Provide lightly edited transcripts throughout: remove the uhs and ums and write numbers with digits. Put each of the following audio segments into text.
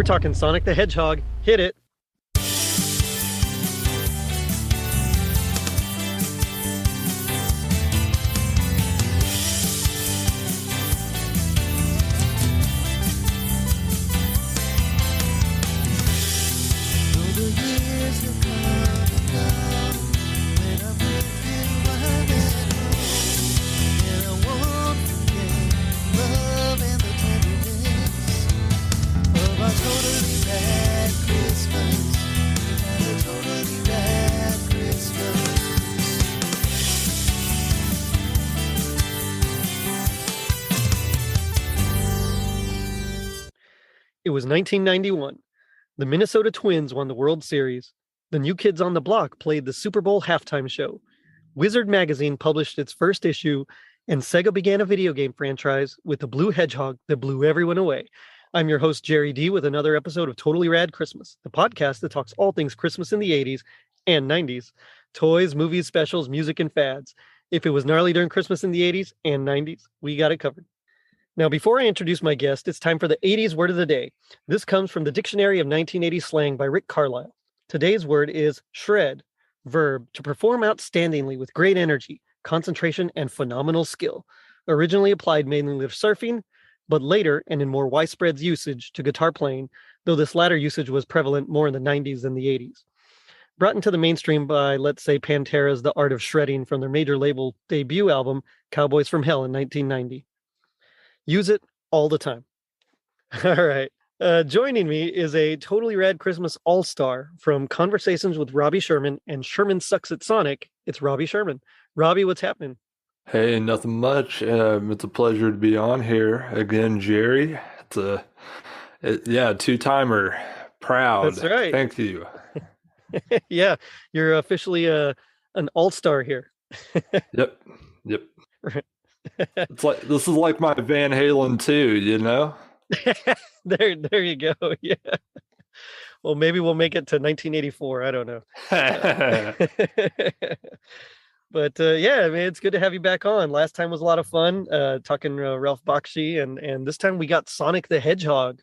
talking Sonic the Hedgehog. Hit it. It was 1991. The Minnesota Twins won the World Series. The New Kids on the Block played the Super Bowl halftime show. Wizard magazine published its first issue, and Sega began a video game franchise with the blue hedgehog that blew everyone away. I'm your host, Jerry D, with another episode of Totally Rad Christmas, the podcast that talks all things Christmas in the 80s and 90s. Toys, movies, specials, music, and fads. If it was gnarly during Christmas in the 80s and 90s, we got it covered. Now, before I introduce my guest, it's time for the 80s word of the day. This comes from the Dictionary of 1980 Slang by Rick Carlisle. Today's word is shred, verb, to perform outstandingly with great energy, concentration, and phenomenal skill. Originally applied mainly to surfing, but later, and in more widespread usage, to guitar playing, though this latter usage was prevalent more in the 90s than the 80s. Brought into the mainstream by, let's say, Pantera's The Art of Shredding from their major label debut album, Cowboys from Hell in 1990. Use it all the time. All right. Joining me is a Totally Rad Christmas all-star from Conversations with Robbie Sherman and Sherman Sucks at Sonic. It's Robbie Sherman. Robbie, what's happening? Hey, nothing much. It's a pleasure to be on here again, Jerry. Two-timer. Proud. That's right. Thank you. Yeah, you're officially an all-star here. Yep. Right. This is like my Van Halen 2, you know? There you go. Yeah. Well, maybe we'll make it to 1984. I don't know. But yeah, I mean, it's good to have you back on. Last time was a lot of fun talking Ralph Bakshi, and this time we got Sonic the Hedgehog,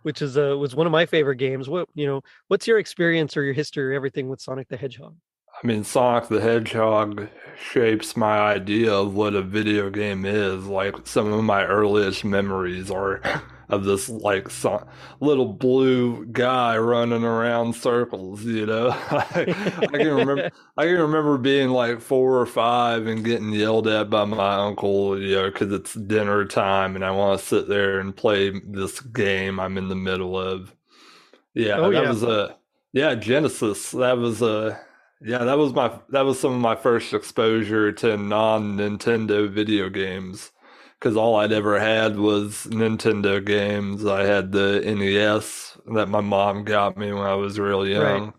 which is was one of my favorite games. What's your experience or your history or everything with Sonic the Hedgehog? I mean, Sonic the Hedgehog shapes my idea of what a video game is. Like, some of my earliest memories are of this, like, little blue guy running around circles, you know? I can remember being like 4 or 5 and getting yelled at by my uncle, you know, because it's dinner time and I want to sit there and play this game I'm in the middle of. Yeah, Genesis. That was some of my first exposure to non-Nintendo video games, because all I'd ever had was Nintendo games. I had the NES that my mom got me when I was real young, right.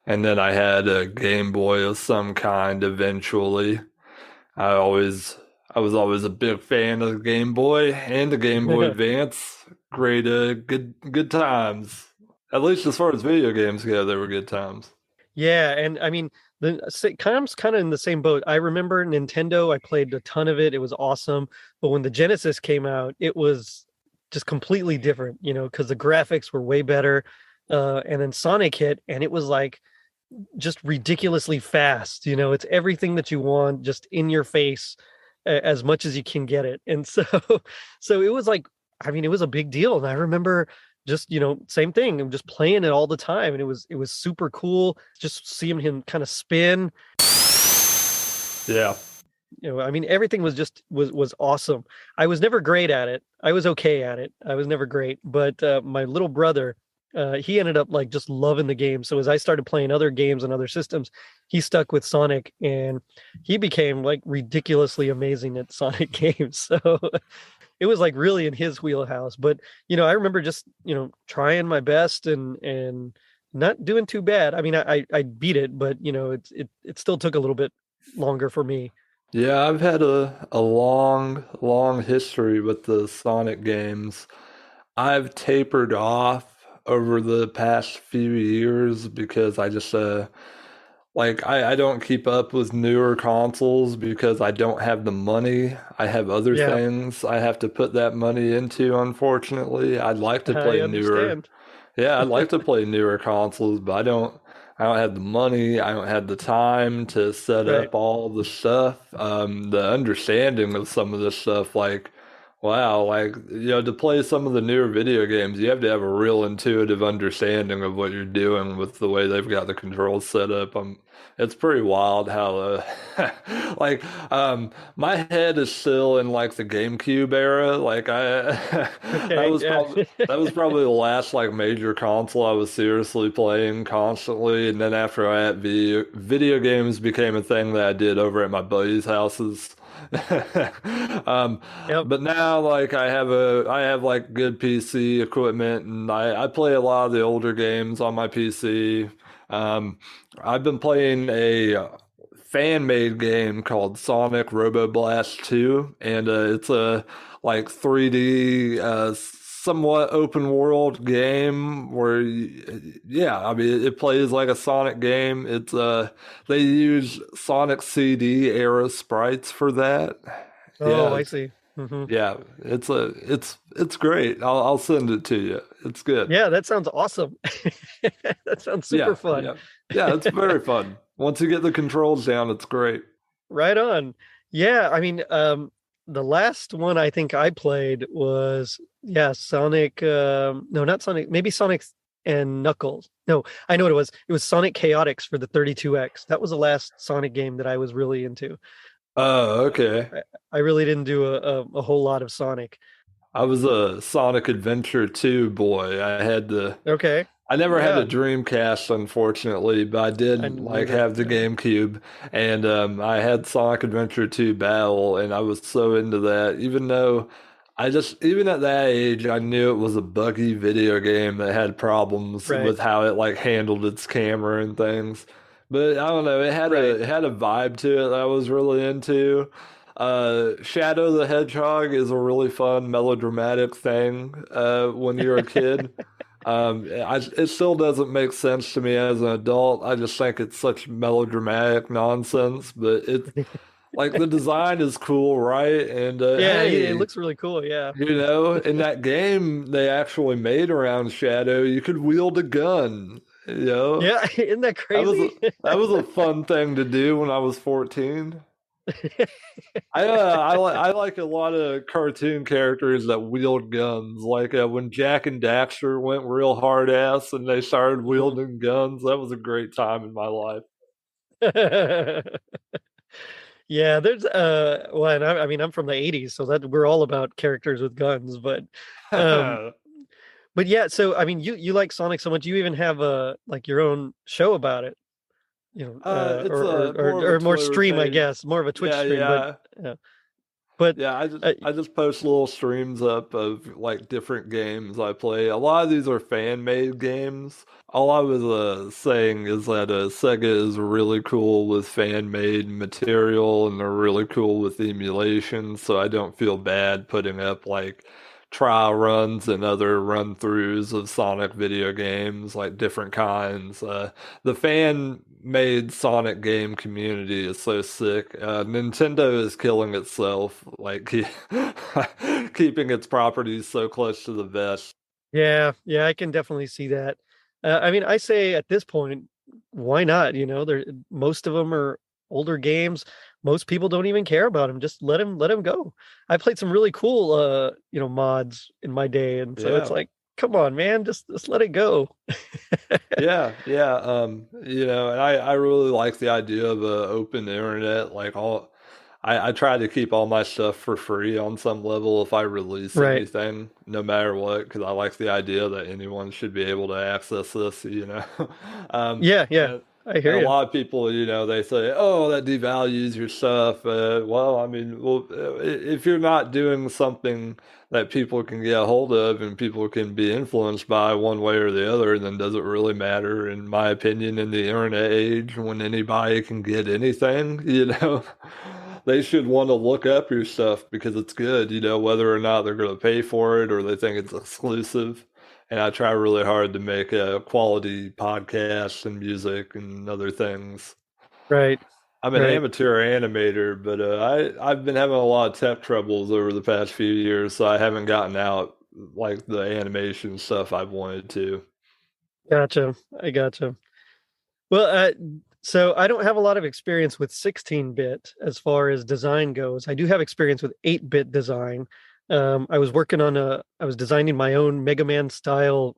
And then I had a Game Boy of some kind eventually. I was always a big fan of the Game Boy and the Game Boy Advance. Great, good times. At least as far as video games go, they were good times. Yeah, and I mean, I'm kind of in the same boat. I remember Nintendo. I played a ton of it. It was awesome. But when the Genesis came out, it was just completely different, you know, because the graphics were way better. And then Sonic hit, and it was like just ridiculously fast. You know, it's everything that you want, just in your face, as much as you can get it. And so it was like, I mean, it was a big deal. And I remember just, you know, same thing. I'm just playing it all the time. And it was super cool. Just seeing him kind of spin. Yeah. You know, I mean, everything was awesome. I was never great at it. I was okay at it. I was never great. But my little brother, he ended up like just loving the game. So as I started playing other games and other systems, he stuck with Sonic, and he became like ridiculously amazing at Sonic games. So it was like really in his wheelhouse. But, you know, I remember just, you know, trying my best and not doing too bad. I mean, I beat it, but, you know, it still took a little bit longer for me. Yeah, I've had a long history with the Sonic games. I've tapered off over the past few years because I just I don't keep up with newer consoles because I don't have the money. I have other things I have to put that money into, unfortunately. I'd like to play newer. Yeah, I'd like to play newer consoles, but I don't have the money, I don't have the time to set Right. up all the stuff. The understanding of some of this stuff, like wow, like to play some of the newer video games, you have to have a real intuitive understanding of what you're doing with the way they've got the controls set up. It's pretty wild how like my head is still in like the GameCube era. Like I that Okay. was Yeah. probably that was probably the last like major console I was seriously playing constantly. And then after that, video games became a thing that I did over at my buddies' houses. Um, Yep. but now like I have like good PC equipment and I play a lot of the older games on my PC. Um, I've been playing a fan-made game called Sonic Robo Blast 2, and it's a like 3D, somewhat open world game where, yeah, I mean, it plays like a Sonic game. They use Sonic CD era sprites for that. Oh, Yeah, I see. yeah, it's great. I'll send it to you. It's good. Yeah, that sounds awesome. That sounds super Yeah, fun. yeah, yeah. It's very fun. Once you get the controls down, it's great. Right on. Yeah, I mean, the last one I think I played was, yeah, Sonic, no, not Sonic, maybe Sonic and Knuckles. No, I know what it was. It was Sonic Chaotix for the 32X. That was the last Sonic game that I was really into. Oh, okay. I really didn't do a whole lot of Sonic. I was a Sonic Adventure 2 boy. Okay. I never had a Yeah, Dreamcast, unfortunately, but I I did like neither. have the Yeah. GameCube, and I had Sonic Adventure 2 Battle, and I was so into that. Even at that age, I knew it was a buggy video game that had problems Right. with how it like handled its camera and things. But I don't know, Right. it had a vibe to it that I was really into. Shadow the Hedgehog is a really fun melodramatic thing when you're a kid. It still doesn't make sense to me as an adult. I just think it's such melodramatic nonsense, but it's like the design is cool, right? And Yeah, it hey, looks really cool. Yeah. in that game they actually made around Shadow, you could wield a gun, you know? Yeah, isn't that That was a, crazy? that was a fun thing to do when I was 14. I like a lot of cartoon characters that wield guns. Like when Jack and Daxter went real hard ass and they started Mhm. wielding guns. That was a great time in my life. Yeah, there's well, and I mean I'm from the 80s, so that we're all about characters with guns, um but yeah, so I mean you like Sonic so much you even have a like your own show about it, It's a more of a or more Twitter stream, I page. guess, more of a Twitch Yeah, stream, but yeah. yeah. But Yeah, uh, I just post little streams up of like different games I play. A lot of these are fan made games. All I was saying is that Sega is really cool with fan made material and they're really cool with emulation, so I don't feel bad putting up like trial runs and other run throughs of Sonic video games, like different kinds. The fan made Sonic game community is so sick. Nintendo is killing itself, like keeping its properties so close to the vest. yeah, yeah, I can definitely see that. I mean, I say at this point, why not? There most of them are older games. Most people don't even care about them. Just let them go. I played some really cool mods in my day, and so it's Yeah. like, come on, man, just let it go. Yeah, yeah. And I really like the idea of open internet. I try to keep all my stuff for free on some level if I release Right. anything, no matter what, because I like the idea that anyone should be able to access this. Yeah, yeah. And I hear and a you. lot of people, they say, "Oh, that devalues your stuff." Well, I mean, if you're not doing something that people can get a hold of and people can be influenced by one way or the other, then does it really matter? In my opinion, in the internet age, when anybody can get anything, they should want to look up your stuff because it's good, whether or not they're going to pay for it or they think it's exclusive. And I try really hard to make a quality podcasts and music and other things. Right. I'm an Right. amateur animator, but I've been having a lot of tech troubles over the past few years, so I haven't gotten out like the animation stuff I've wanted to. Gotcha. I gotcha. Well, so I don't have a lot of experience with 16-bit as far as design goes. I do have experience with 8-bit design. I was designing my own Mega Man style,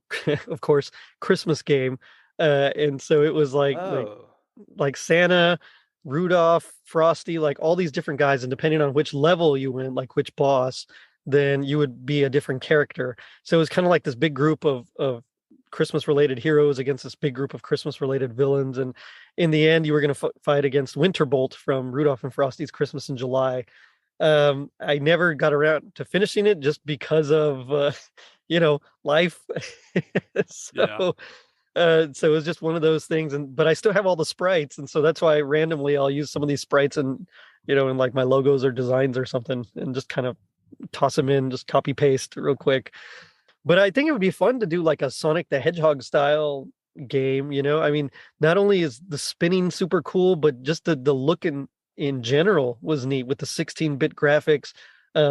of course, Christmas game. And so it was Oh, like Santa, Rudolph, Frosty, like all these different guys, and depending on which level you went, like which boss, then you would be a different character. So it was kind of like this big group of Christmas related heroes against this big group of Christmas related villains, and in the end, you were going to fight against Winterbolt from Rudolph and Frosty's Christmas in July. I never got around to finishing it just because of life. yeah. so so it was just one of those things, and but I still have all the sprites, and so that's why randomly I'll use some of these sprites and in like my logos or designs or something, and just kind of toss them in, just copy paste real quick. But I think it would be fun to do like a Sonic the Hedgehog style game. I mean, not only is the spinning super cool, but just the look in general was neat with the 16-bit graphics.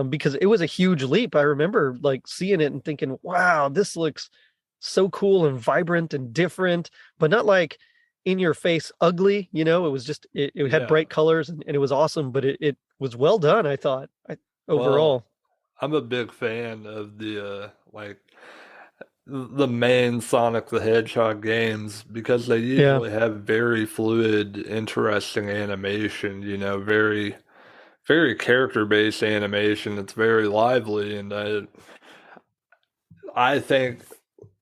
Because it was a huge leap. I remember like seeing it and thinking, wow, this looks so cool and vibrant and different, but not like in your face ugly. It was just it had Yeah. bright colors and it was awesome, but it was well done, I thought. Well, Overall. I'm a big fan of the main Sonic the Hedgehog games because they Yeah. usually have very fluid, interesting animation, very very character-based animation. It's very lively, and I think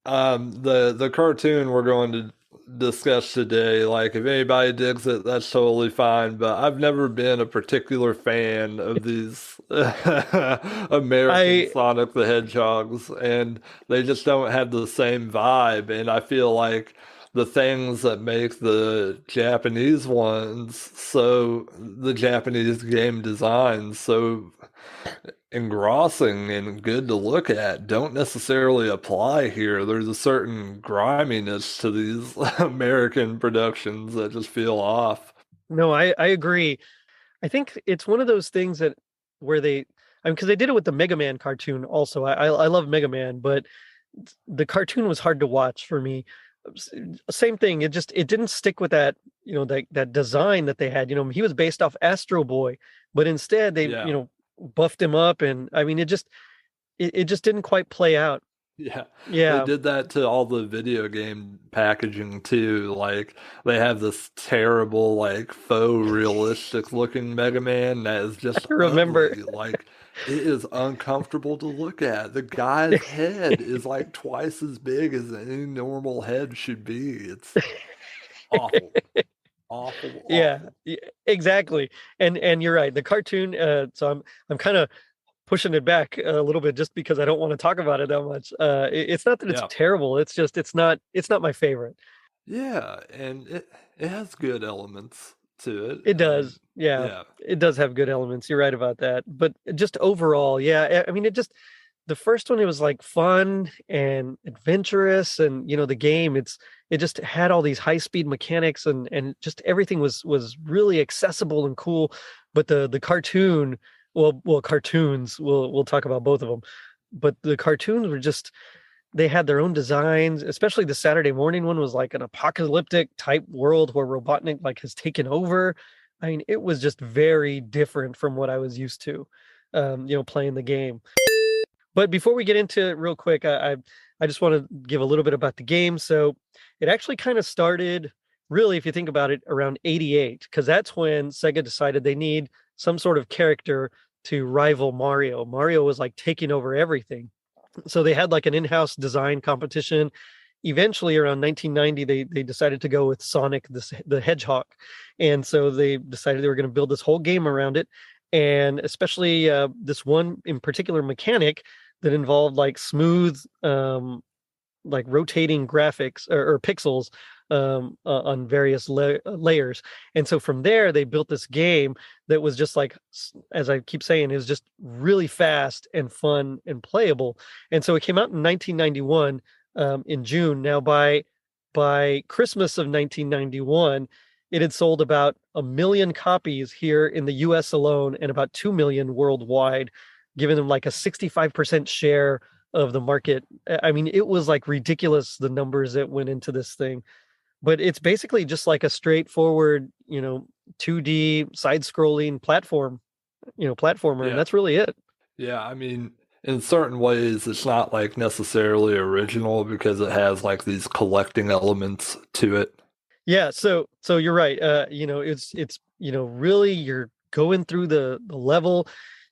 the cartoon we're going to discuss today, like if anybody digs it, that's totally fine. But I've never been a particular fan of these American I Sonic the Hedgehogs, and they just don't have the same vibe. And I feel like the things that make the Japanese game designs so engrossing and good to look at don't necessarily apply here. There's a certain griminess to these American productions that just feel off. no, I agree. I think it's one of those things that where they, I mean, because they did it with the Mega Man cartoon also. I love Mega Man, but the cartoon was hard to watch for me. Same thing. It didn't stick with that, that design that they had. He was based off Astro Boy, but instead they, Yeah. buffed him up, and I mean, it just didn't quite play out. Yeah, they Yeah, did that to all the video game packaging too. Like they have this terrible, like faux realistic looking Mega Man that is I just remember. ugly. Like it is uncomfortable to look at. The guy's head is like twice as big as any normal head should be. It's awful, awful, Yeah, awful. exactly. And you're right. The cartoon. So I'm kind of pushing it back a little bit just because I don't want to talk about it that much. It's not that it's Yeah. terrible. It's just it's not my favorite. Yeah, and it has good elements to it. It I mean, does. Yeah, yeah. it does have good elements. You're right about that. But just overall, yeah. I mean, the first one, it was like fun and adventurous, and the game. It just had all these high speed mechanics, and just everything was really accessible and cool. But the cartoon, well, cartoons. We'll talk about both of them. But the cartoons were just they had their own designs, especially the Saturday morning one was like an apocalyptic type world where Robotnik like has taken over. I mean, it was just very different from what I was used to, playing the game. But before we get into it real quick, I just want to give a little bit about the game. So it actually kind of started, really, if you think about it, around 88, because that's when Sega decided they need some sort of character to rival Mario. Mario was like taking over everything. So they had like an in-house design competition. Eventually, around 1990, they decided to go with Sonic the Hedgehog, and so they decided they were going to build this whole game around it, and especially this one in particular mechanic that involved like smooth, like rotating graphics or pixels on various layers. And so from there, they built this game that was just like, as I keep saying, is just really fast and fun and playable. And so it came out in 1991 in June. Now by Christmas of 1991, it had sold about 1 million copies here in the U.S. alone, and about 2 million worldwide, giving them like a 65% share of the market. I mean, it was like ridiculous the numbers that went into this thing. But it's basically just like a straightforward, 2D side-scrolling platformer, and Yeah. that's really it. Yeah, I mean, in certain ways, it's not like necessarily original because it has like these collecting elements to it. Yeah, so you're right. It's really you're going through the level.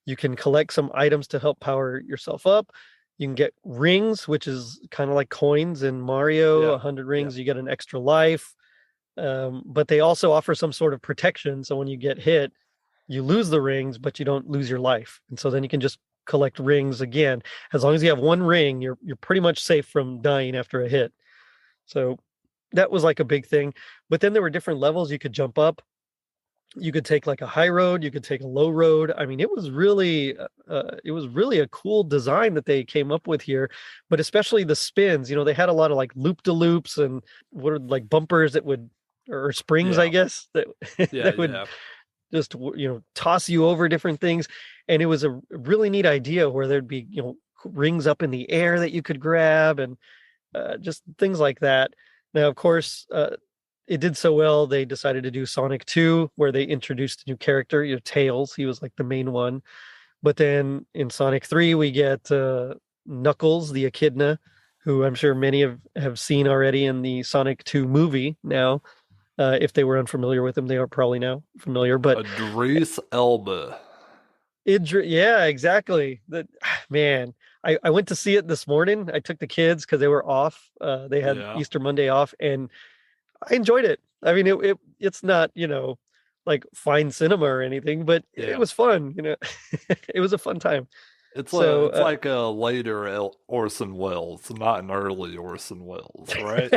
You can collect some items to help power yourself up. You can get rings, which is kind of like coins in Mario, Yeah. 100 Yeah. rings, you get an extra life. But they also offer some sort of protection. So when you get hit, you lose the rings, but you don't lose your life. And so then you can just collect rings again. As long as you have one ring, you're pretty much safe from dying after a hit. So that was like a big thing. But then there were different levels you could jump up. You could take like a high road, you could take a low road. I mean, it was really a cool design that they came up with here, but especially the spins. They had a lot of like loop de loops and what are like bumpers that would or springs, I Yeah. guess, that Yeah. that would Yeah. just toss you over different things. And it was a really neat idea where there'd be rings up in the air that you could grab and just things like that. Now, of course, it did so well, they decided to do Sonic 2, where they introduced a new character, Tails. He was like the main one. But then in Sonic 3, we get Knuckles, the Echidna, who I'm sure many have seen already in the Sonic 2 movie now. If they were unfamiliar with him, they are probably now familiar. But Idris Elba. Yeah, exactly. That man, I went to see it this morning. I took the kids because they were off. They had Yeah. Easter Monday off, and I enjoyed it. I mean, it's not like fine cinema or anything, but it Yeah. was fun. It was a fun time. It's So it's like a later Orson Welles, not an early Orson Welles, right?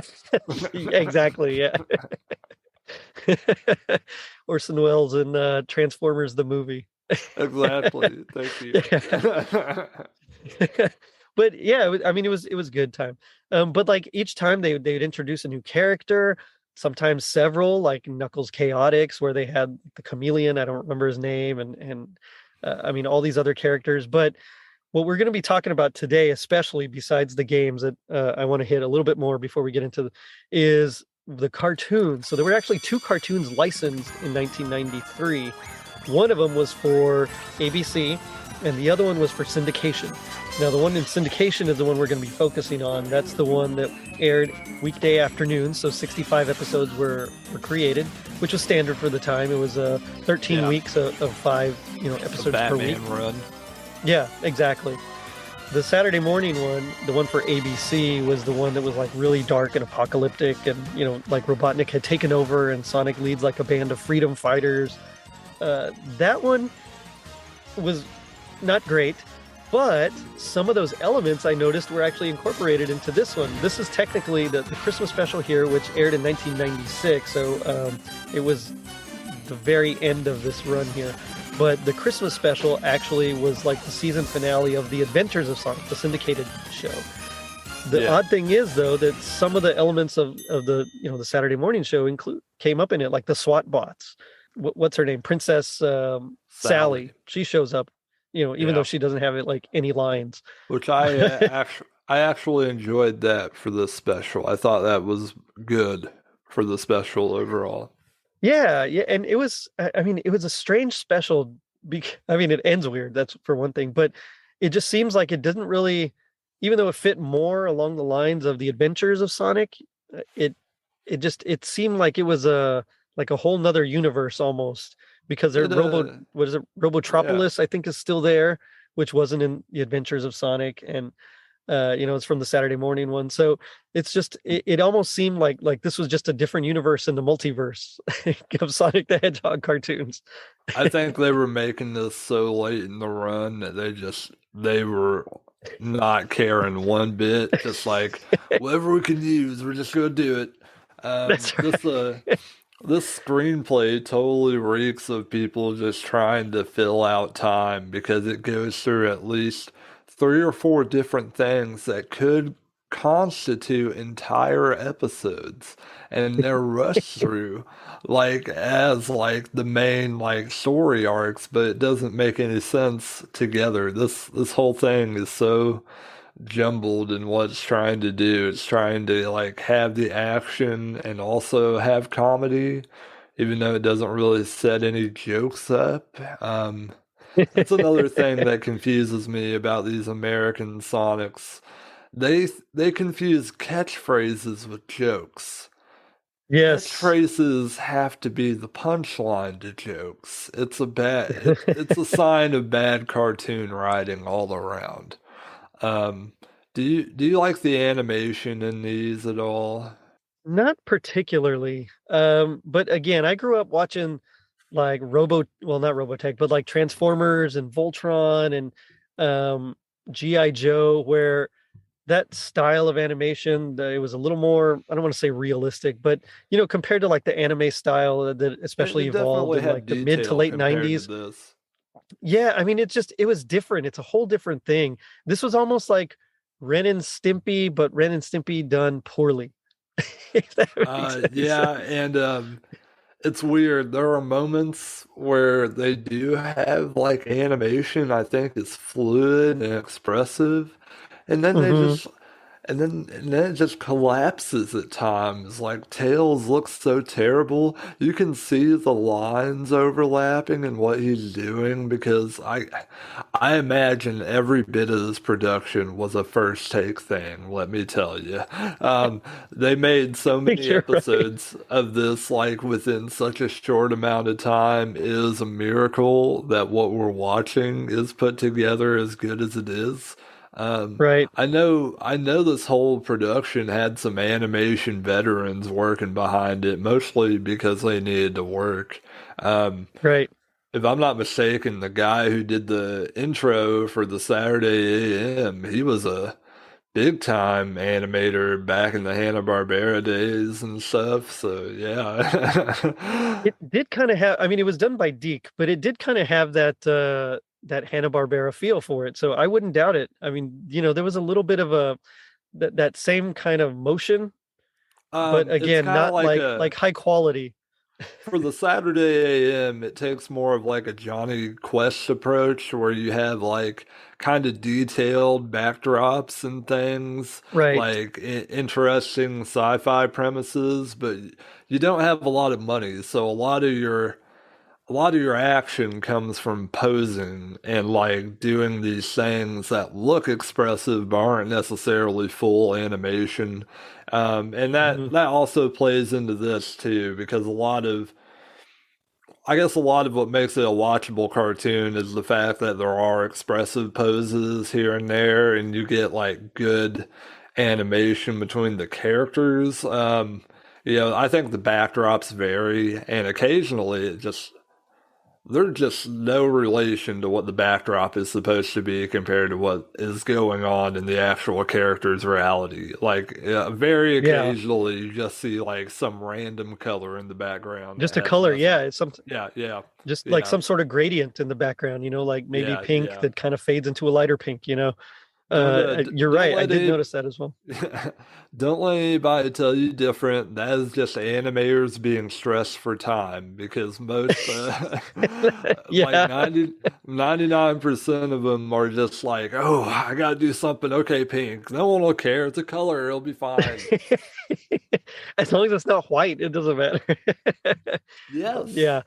yeah, exactly, yeah. Orson Welles in Transformers the movie. Exactly. Thank you. Yeah. But yeah, I mean, it was good time. But like each time they'd introduce a new character, sometimes several, like Knuckles Chaotix, where they had the chameleon. I don't remember his name, and I mean all these other characters. But what we're going to be talking about today, especially besides the games that I want to hit a little bit more before we get into, is the cartoons. So there were actually two cartoons licensed in 1993. One of them was for ABC, and the other one was for syndication. Now, the one in syndication is the one we're going to be focusing on. That's the one that aired weekday afternoons. So 65 episodes were created, which was standard for the time. It was 13 Yeah. weeks of 5 episodes per week. Batman run. Yeah, exactly. The Saturday morning one, the one for ABC, was the one that was like really dark and apocalyptic, and like Robotnik had taken over, and Sonic leads like a band of freedom fighters. That one was not great, but some of those elements I noticed were actually incorporated into this one. This is technically the Christmas special here, which aired in 1996, so it was the very end of this run here. But the Christmas special actually was like the season finale of The Adventures of Sonic, the syndicated show. The Yeah. odd thing is, though, that some of the elements of the the Saturday morning show came up in it, like the SWAT bots. What's her name? Princess Sally. She shows up, even though Yeah. she doesn't have it like any lines. Which I actually enjoyed that for the special. I thought that was good for the special overall. Yeah, yeah, and it was. I mean, it was a strange special. I mean, it ends weird. That's for one thing, but it just seems like it didn't really, even though it fit more along the lines of the Adventures of Sonic, it it seemed like it was a whole nother universe almost, because their It what is it, yeah. Robotropolis, I think, is still there, which wasn't in the Adventures of Sonic, and it's from the Saturday morning one. So it's just it almost seemed like this was just a different universe in the multiverse of Sonic the Hedgehog cartoons. I think they were making this so late in the run that they were not caring one bit. Just like whatever we can use, we're just gonna do it. That's This right. this screenplay totally reeks of people just trying to fill out time because it goes through at least three or four different things that could constitute entire episodes, and they're rushed through like as like the main like story arcs, but it doesn't make any sense together. This whole thing is so jumbled in what it's trying to do. It's trying to like have the action and also have comedy, even though it doesn't really set any jokes up. That's another thing that confuses me about these American Sonics. They confuse catchphrases with jokes. Yes. Catchphrases have to be the punchline to jokes. It's a sign of bad cartoon writing all around. Um, do you like the animation in these at all? Not particularly. But again, I grew up watching like well, not Robotech, but like Transformers and Voltron and G.I. Joe, where that style of animation, it was a little more, I don't want to say realistic, but compared to like the anime style that especially It evolved definitely in like had the mid to detail late compared to 90s. this. Yeah, I mean, it was different. It's a whole different thing. This was almost like Ren and Stimpy, but Ren and Stimpy done poorly. If that makes any Yeah, sense. and it's weird. There are moments where they do have like animation, I think is fluid and expressive, and then they Hmm. just and then it just collapses at times. Like Tails looks so terrible. You can see the lines overlapping and what he's doing because I imagine every bit of this production was a first take thing, let me tell you. They made so I think many you're right. episodes of this like within such a short amount of time. It is a miracle that what we're watching is put together as good as it is. Um, Right, I know this whole production had some animation veterans working behind it, mostly because they needed to work. Um, right. if I'm not mistaken, the guy who did the intro for the Saturday AM, he was a big time animator back in the Hanna-Barbera days and stuff. So yeah. It did kind of have, I mean, it was done by Deke, but it did kind of have that Hanna-Barbera feel for it. So I wouldn't doubt it. I mean, there was a little bit of that same kind of motion, but It's again, kind of not like like high quality. for the Saturday AM, it takes more of like a Johnny Quest approach where you have like kind of detailed backdrops and things, Right. like interesting sci-fi premises, but you don't have a lot of money, so a lot of your action comes from posing and like doing these things that look expressive but aren't necessarily full animation. And Hmm. that also plays into this too, because I guess a lot of what makes it a watchable cartoon is the fact that there are expressive poses here and there, and you get like good animation between the characters. I think the backdrops vary, and occasionally there's just no relation to what the backdrop is supposed to be compared to what is going on in the actual character's reality. Like, very Yeah. occasionally, you just see like some random color in the background that Just a has color. nothing. Yeah. It's some Yeah, yeah, just like yeah, some sort of gradient in the background, like maybe yeah, pink yeah. that kind of fades into a lighter pink. You're Don't right. I let did any notice that as well. don't let anybody tell you different. That is just animators being stressed for time because most like Yeah. 99% of them are just like, oh, I gotta do something. Okay, pink. No one will care. It's a color. It'll be fine. As long as it's not white, it doesn't matter. Yes. Yeah.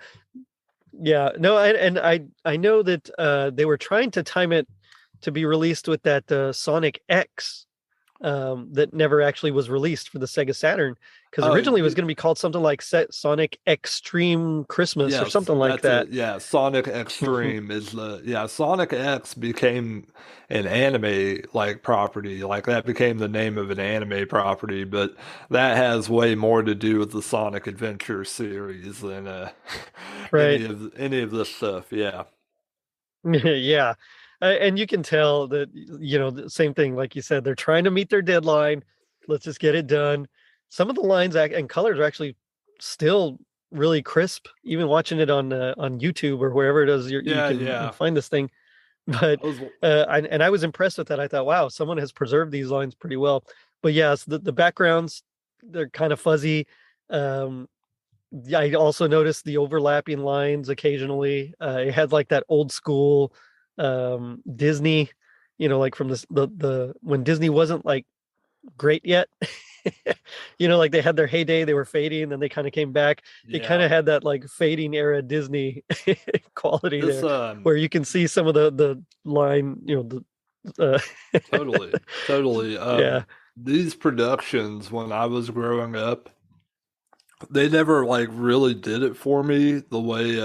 Yeah. No, I know that they were trying to time it to be released with that Sonic X that never actually was released for the Sega Saturn because Oh, originally it was going to be called something like Sonic Extreme Christmas or yes, something like that's that. it. Yeah, Sonic Extreme is Sonic X became an anime like property. Like that became the name of an anime property, but that has way more to do with the Sonic Adventure series than Right. any of this stuff. Yeah. Yeah. And you can tell that, the same thing, like you said, they're trying to meet their deadline. Let's just get it done. Some of the lines and colors are actually still really crisp, even watching it on YouTube or wherever it is you Yeah, can yeah. find this thing. But I was I was impressed with that. I thought, wow, someone has preserved these lines pretty well. But yes, the backgrounds, they're kind of fuzzy. Um, yeah, I also noticed the overlapping lines occasionally. It had like that old school Disney like from the when Disney wasn't like great yet. Like they had their heyday, they were fading, and then they kind of came back. It kind Yeah. of had that like fading era Disney quality This there, where you can see some of the line, totally, totally. yeah. These productions when I was growing up, they never like really did it for me the way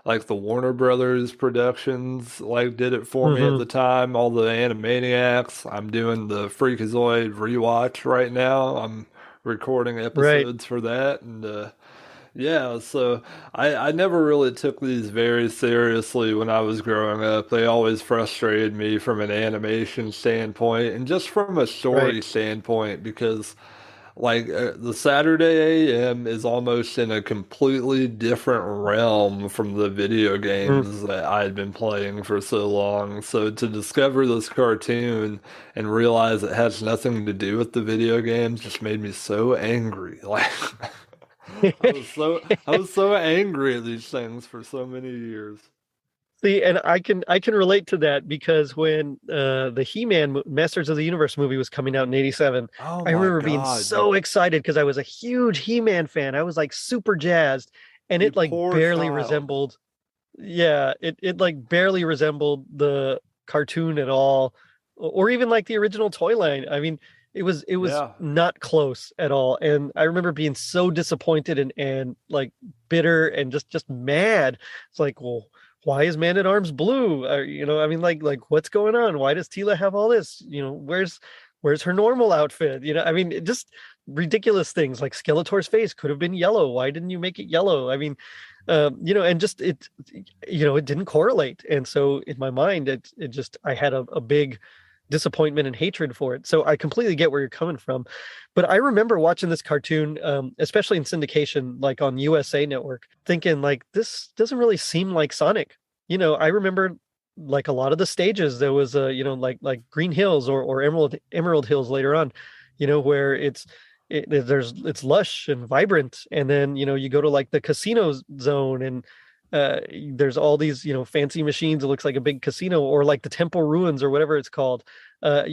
like the Warner Brothers productions like did it for me at Hmm. the time. All the Animaniacs. I'm doing the Freakazoid rewatch right now. I'm recording Right. episodes for that, and yeah, so I never really took these very seriously when I was growing up. They always frustrated me from an animation standpoint and just from a Right. story standpoint because like the Saturday AM is almost in a completely different realm from the video Mm. games that I had been playing for so long. So to discover this cartoon and realize it has nothing to do with the video games just made me so angry. Like I was so angry at these things for so many years. See, and I can relate to that because when the He-Man Masters of the Universe movie was coming out in '87, Oh I my remember being God, you so excited because I was a huge He-Man fan. I was like super jazzed, and you it like poor barely child. resembled, yeah, it like barely resembled the cartoon at all, or even like the original toy line. I mean, it was Yeah. not close at all, and I remember being so disappointed and like bitter and just mad. It's like, well, why is Man at Arms blue? I mean, like what's going on? Why does Tila have all this? Where's her normal outfit? I mean, just ridiculous things like Skeletor's face could have been yellow. Why didn't you make it yellow? I mean, and just it didn't correlate, and so in my mind, it just I had a big disappointment and hatred for it. So I completely get where you're coming from, but I remember watching this cartoon, especially in syndication, like on USA Network, thinking like this doesn't really seem like Sonic. I remember like a lot of the stages there was like Green Hills or Emerald Hills later on, where it's lush and vibrant, and then you go to like the casino zone, and there's all these fancy machines. It looks like a big casino, or like the temple ruins or whatever it's called. uh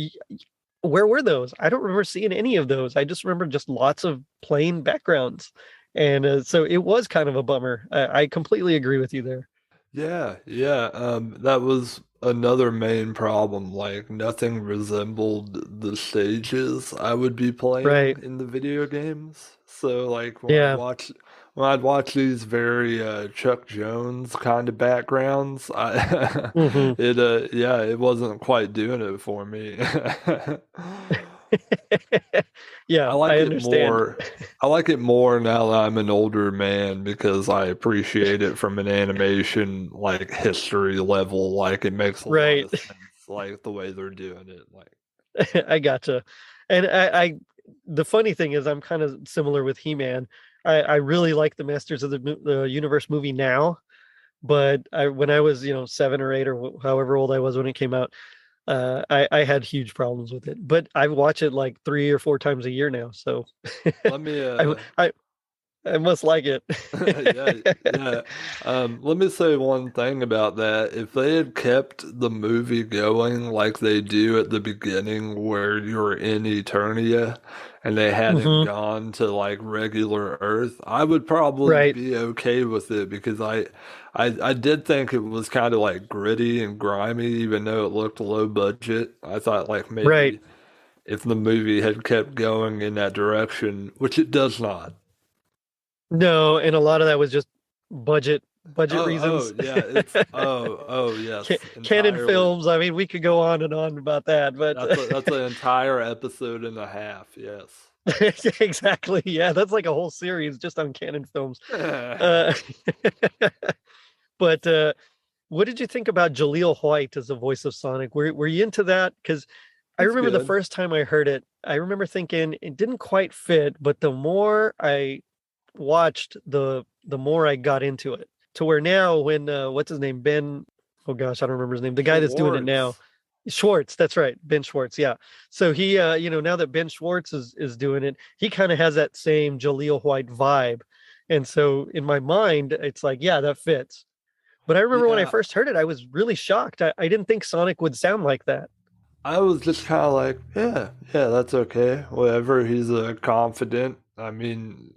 where were those? I don't remember seeing any of those. I just remember just lots of plain backgrounds, and so it was kind of a bummer. I completely agree with you there. Yeah, yeah. That was another main problem. Like nothing resembled the stages I would be playing Right. in the video games. So like Yeah. when I'd watch these very Chuck Jones kind of backgrounds, I Hmm. it yeah, it wasn't quite doing it for me. I Yeah, I like it understand. more. I like it more now that I'm an older man because I appreciate it from an animation like history level. Like it makes a lot Right. of sense, like the way they're doing it. Like, I gotcha. And the funny thing is, I'm kind of similar with He-Man. I really like the Masters of the Universe movie now, but when I was, 7 or 8 or however old I was when it came out, I had huge problems with it. But I watch it like 3 or 4 times a year now, so let me I I I must like it. yeah, yeah. Let me say one thing about that. If they had kept the movie going like they do at the beginning, where you're in Eternia, and they hadn't Hmm. gone to like regular Earth, I would probably Right. be okay with it because I did think it was kind of like gritty and grimy, even though it looked low budget. I thought like Right. maybe if the movie had kept going in that direction, which it does not. No, and a lot of that was just budget Oh, reasons. yeah, oh, yes, Canon entirely. films. I mean, we could go on and on about that, but That's an entire episode and a half, yes. exactly. Yeah, that's like a whole series just on Canon films. Uh, but what did you think about Jaleel White as the voice of Sonic? Were you into that? Because I He's remember the good. first time I heard it, I remember thinking it didn't quite fit, but the more I watched, the more I got into it. To where now, when what's his name, Ben? Oh gosh, I don't remember his name. The guy that's doing it now, Schwartz. Schwartz. That's right, Ben Schwartz. Yeah. So he, now that Ben Schwartz is doing it, he kind of has that same Jaleel White vibe, and so in my mind, it's like, yeah, that fits. But I remember when I Yeah, first heard it, I was really shocked. I didn't think Sonic would sound like that. I was just kind of like, yeah, yeah, that's okay. Whatever. He's a confident. I mean,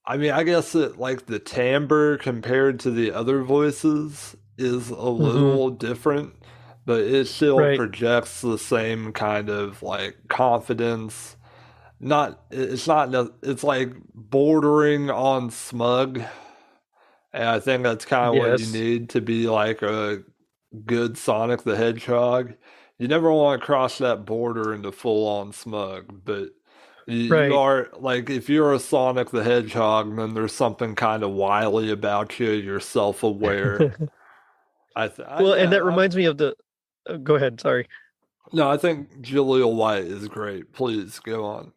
I guess it like the timbre compared to the other voices is a Hmm. little different, but it still Right. projects the same kind of like confidence. It's not, it's like bordering on smug. And I think that's kind of what you Yes. need to be like a good Sonic the Hedgehog. You never want to cross that border into full on smug, but you Right. are like if you're a Sonic the Hedgehog, then there's something kind of wily about you. You're self-aware. Well, and that Yeah. reminds me of the. Go ahead. Sorry. No, I think Julia White is great. Please go on.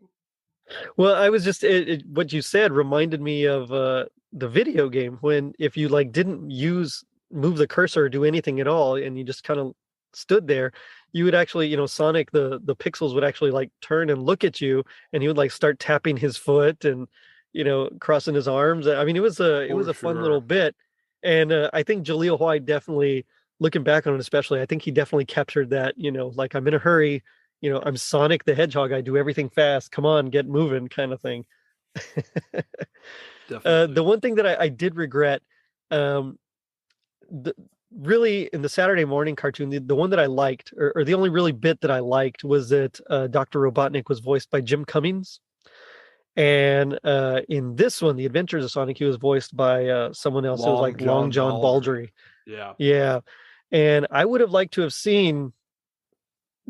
Well, I was just what you said reminded me of the video game when if you like didn't use move the cursor or do anything at all, and you just kind of stood there, you would actually, Sonic the pixels would actually like turn and look at you, and he would like start tapping his foot and crossing his arms. I mean, it was For a fun little sure. bit, and I think Jaleel White definitely looking back on it, especially, I think he definitely captured that. Like I'm in a hurry, I'm Sonic the Hedgehog. I do everything fast. Come on, get moving, kind of thing. The Definitely. one thing that I did regret, um, the, really in the Saturday morning cartoon, the one that I liked, or the only really bit that I liked was that Dr. Robotnik was voiced by Jim Cummings. And in this one, The Adventures of Sonic, he was voiced by someone else. It was Long like Long John John Baldry. Baldry. Yeah. Yeah. And I would have liked to have seen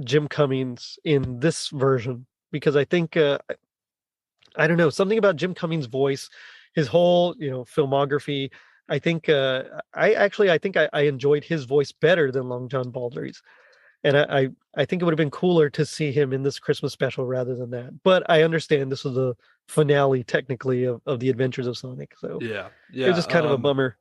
Jim Cummings in this version because I think I don't know, something about Jim Cummings' voice, his whole, filmography. I think I think I enjoyed his voice better than Long John Baldry's. And I think it would have been cooler to see him in this Christmas special rather than that. But I understand this was the finale technically of the Adventures of Sonic. So Yeah. it was Yeah. just kind of a bummer.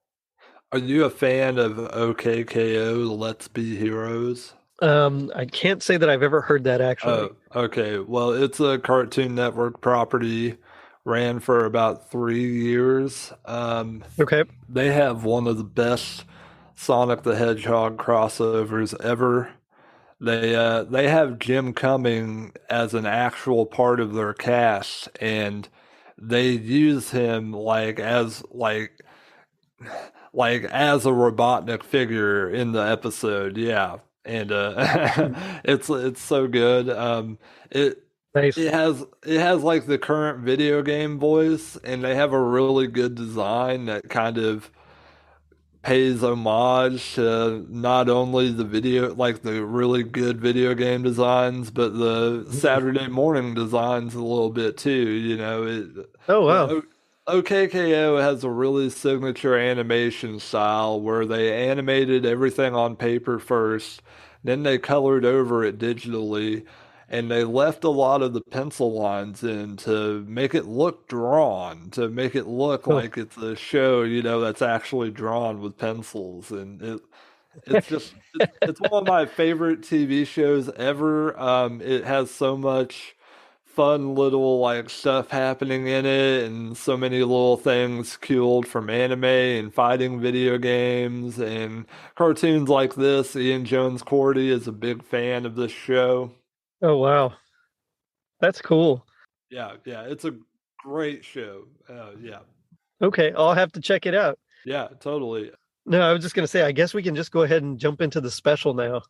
Are you a fan of OKKO, Let's Be Heroes? I can't say that I've ever heard that actually. Oh, okay. Well, it's a Cartoon Network property, ran for about 3 years. Okay. They have one of the best Sonic the Hedgehog crossovers ever. They have Jim Cumming as an actual part of their cast, and they use him like as a Robotnik figure in the episode. Yeah, and it's so good. It Nice. it has like the current video game voice, and they have a really good design that kind of pays homage to not only the video, like the really good video game designs, but the Mhm. Saturday morning designs a little bit too. Oh wow. The OKKO has a really signature animation style where they animated everything on paper first, then they colored over it digitally, and they left a lot of the pencil lines in to make it look drawn, to make it look Oh. like it's a show, that's actually drawn with pencils. And it's one of my favorite TV shows ever. It has so much fun little like stuff happening in it and so many little things culled from anime and fighting video games and cartoons like this. Ian Jones Cordy is a big fan of this show. Oh wow. That's cool. Yeah, yeah, it's a great show. Yeah, Okay, I'll have to check it out. yeah, totally. No, I was just gonna say, I guess we can just go ahead and jump into the special now.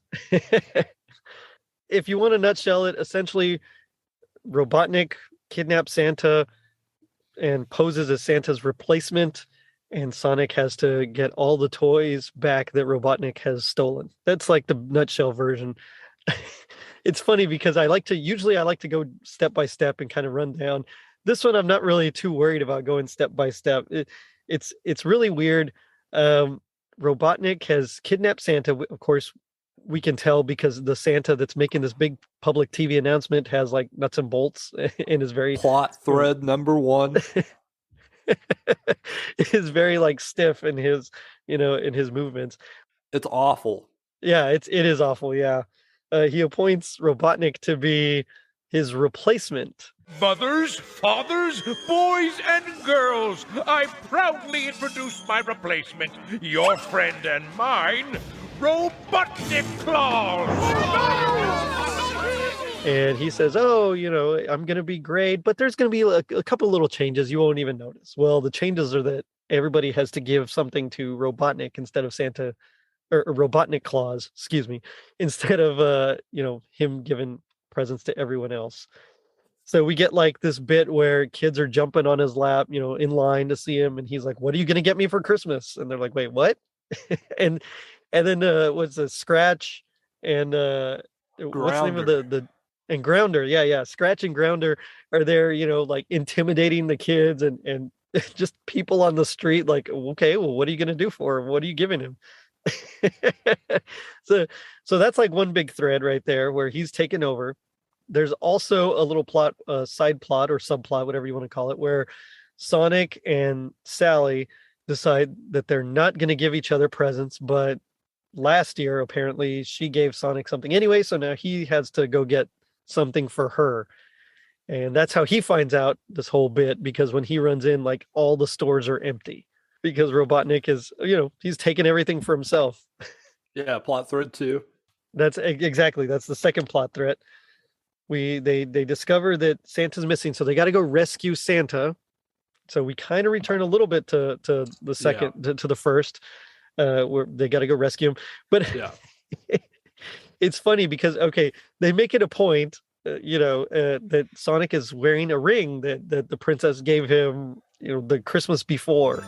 If you want to nutshell it, essentially, Robotnik kidnaps Santa and poses as Santa's replacement, and Sonic has to get all the toys back that Robotnik has stolen. That's like the nutshell version. It's funny because I like to go step by step and kind of run down. This one I'm not really too worried about going step by step. It's really weird. Um, Robotnik has kidnapped Santa. Of course, we can tell because the Santa that's making this big public TV announcement has like nuts and bolts and is very Plot thread number one. is very like stiff in his in his movements. It's awful. Yeah, it is awful. Yeah, he appoints Robotnik to be his replacement. Mothers, fathers, boys, and girls, I proudly introduce my replacement, your friend and mine, Robotnik claws. And he says, oh, I'm going to be great, but there's going to be a couple little changes you won't even notice. Well, the changes are that everybody has to give something to Robotnik instead of Santa, or Robotnik Claus, excuse me, instead of, him giving presents to everyone else. So we get like this bit where kids are jumping on his lap, in line to see him. And he's like, what are you going to get me for Christmas? And they're like, wait, what? and then what's a Scratch and what's the name of the and Grounder? Yeah. Scratch and Grounder are there, like intimidating the kids and just people on the street like, okay, well, what are you going to do for him? What are you giving him? so that's like one big thread right there where he's taken over. There's also a little plot, side plot or subplot, whatever you want to call it, where Sonic and Sally decide that they're not going to give each other presents, but last year apparently she gave Sonic something anyway, so now he has to go get something for her. And that's how he finds out this whole bit, because when he runs in, like, all the stores are empty because Robotnik is, he's taken everything for himself. Yeah, plot thread 2. That's exactly, that's the second plot thread. They discover that Santa's missing, so they got to go rescue Santa. So we kind of return a little bit to the second, to the first, where they got to go rescue him. But Yeah. It's funny because, okay, they make it a point, that Sonic is wearing a ring that the princess gave him, the Christmas before.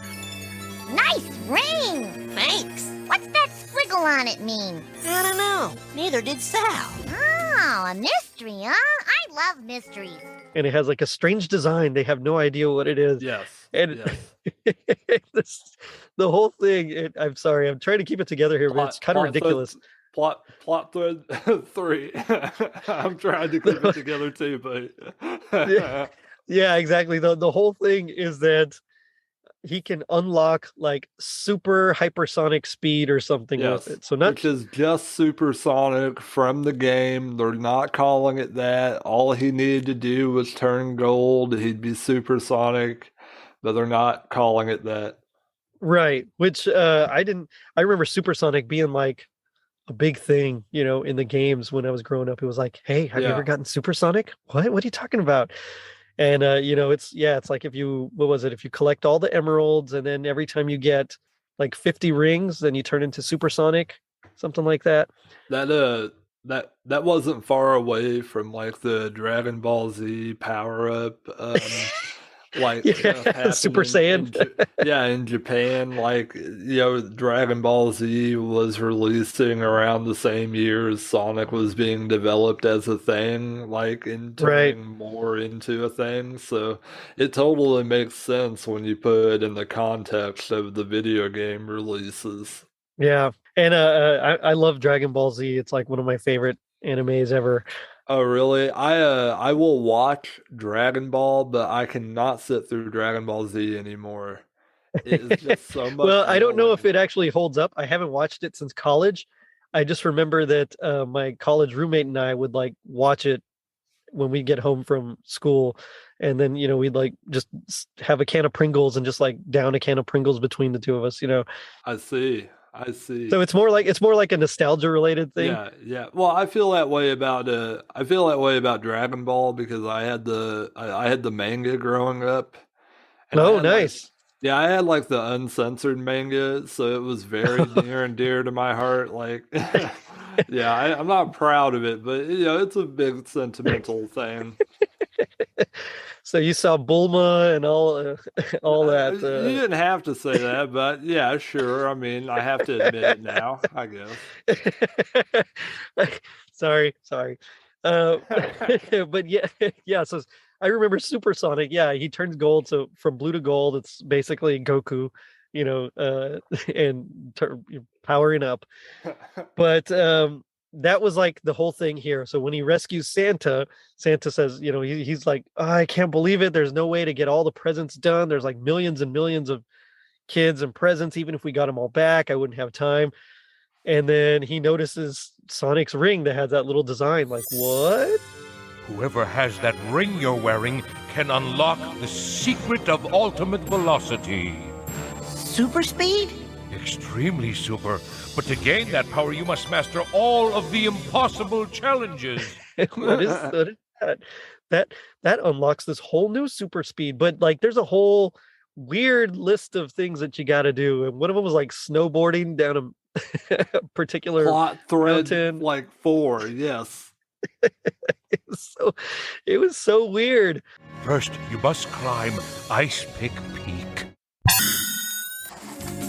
Nice ring! Thanks. What's that squiggle on it mean? I don't know. Neither did Sal. Oh, a mystery, huh? I love mysteries. And it has like a strange design. They have no idea what it is. Yes. And yes. the whole thing, I'm sorry, I'm trying to keep it together here, but it's kind of ridiculous. Plot thread 3. I'm trying to keep it together too, but yeah, exactly. The whole thing is that he can unlock like super hypersonic speed or something with it. So which is just supersonic from the game. They're not calling it that. All he needed to do was turn gold. He'd be supersonic, but they're not calling it that. Right. Which I remember supersonic being like a big thing, in the games when I was growing up. It was like, hey, have you ever gotten supersonic? What are you talking about? And it's like if you collect all the emeralds, and then every time you get like 50 rings, then you turn into supersonic, something like that. That wasn't far away from like the Dragon Ball Z power up like Super Saiyan. In Japan, like, Dragon Ball Z was releasing around the same year as Sonic was being developed as a thing, like, and turning more into a thing. So it totally makes sense when you put it in the context of the video game releases. Yeah. And I love Dragon Ball Z. It's like one of my favorite animes ever. Oh, really? I will watch Dragon Ball, but I cannot sit through Dragon Ball Z anymore. It's just so much. Well, I don't know if it actually holds up. I haven't watched it since college. I just remember that my college roommate and I would like watch it when we get home from school, and then we'd like just have a can of Pringles and just like down a can of Pringles between the two of us. I see. So it's more like a nostalgia related thing. Yeah. Well, I feel that way about Dragon Ball because I had the manga growing up. Oh, nice. I had like the uncensored manga, so it was very near and dear to my heart. Like, I'm not proud of it, but it's a big sentimental thing. So you saw Bulma and all that. You didn't have to say that, but yeah, sure. I mean, I have to admit it now, I guess. Sorry. But yeah. So I remember Supersonic. Yeah, he turns gold. So from blue to gold, it's basically Goku, and powering up. But that was like the whole thing here. So when he rescues Santa says, he's like, oh, I can't believe it. There's no way to get all the presents done. There's like millions and millions of kids and presents. Even if we got them all back, I wouldn't have time. And then he notices Sonic's ring that has that little design. Like, what? Whoever has that ring you're wearing can unlock the secret of ultimate velocity. Super speed? extremely super. But to gain that power, you must master all of the impossible challenges. What is that? That unlocks this whole new super speed, but like there's a whole weird list of things that you got to do, and one of them was like snowboarding down a particular Plot thread mountain. like 4, yes. It was so weird. First, you must climb Ice Pick Peak.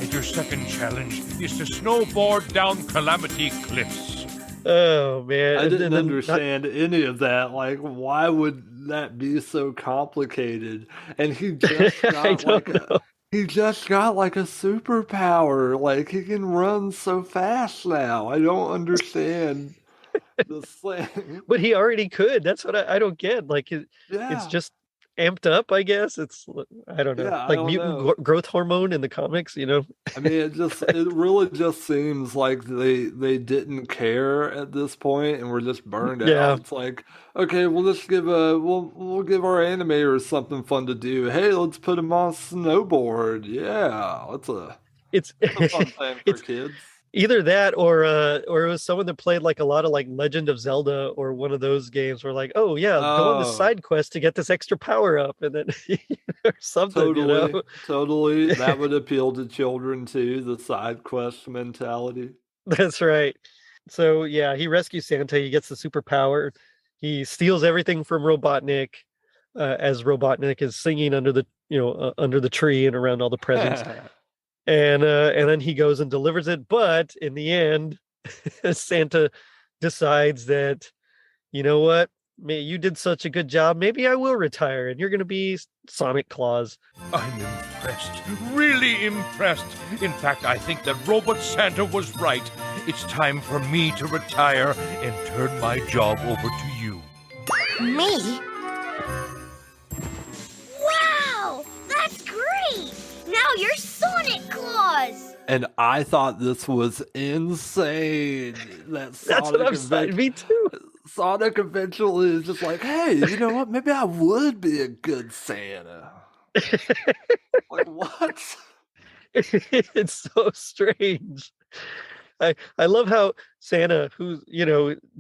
And your second challenge is to snowboard down Calamity Cliffs. Oh man, I And didn't then understand any of that. Like, why would that be so complicated? And he just I got don't know. he just got like a superpower. Like he can run so fast now. I don't understand this thing. But he already could. That's what I don't get. Like it's Yeah, just amped up, I guess. I don't know, yeah, I like don't mutant know. growth hormone in the comics, you know? I mean, it really just seems like they didn't care at this point and were just burned Yeah, out. It's like, okay, we'll give our animators something fun to do. Hey, let's put them on snowboard. Yeah, it's that's a fun thing for it's kids. either that or it was someone that played like a lot of like Legend of Zelda or one of those games where like, oh yeah, go on this Oh, side quest to get this extra power up, and then or something, you totally, know? totally. That would appeal to children too, the side quest mentality. That's right. So yeah, he rescues Santa. He gets the superpower. He steals everything from Robotnik, as Robotnik is singing under the under the tree and around all the presents. And then he goes and delivers it. But in the end, Santa decides that, you know what, you did such a good job. Maybe I will retire, and you're going to be Sonic Claus. I'm impressed, really impressed. In fact, I think that Robot Santa was right. It's time for me to retire and turn my job over to you. Me? Wow! That's great! Now you're Sonic Claus! And I thought this was insane. That That's what I'm saying. Me too. Sonic eventually is just like, hey, you know what? Maybe I would be a good Santa. Like, what? It's so strange. I love how Santa, who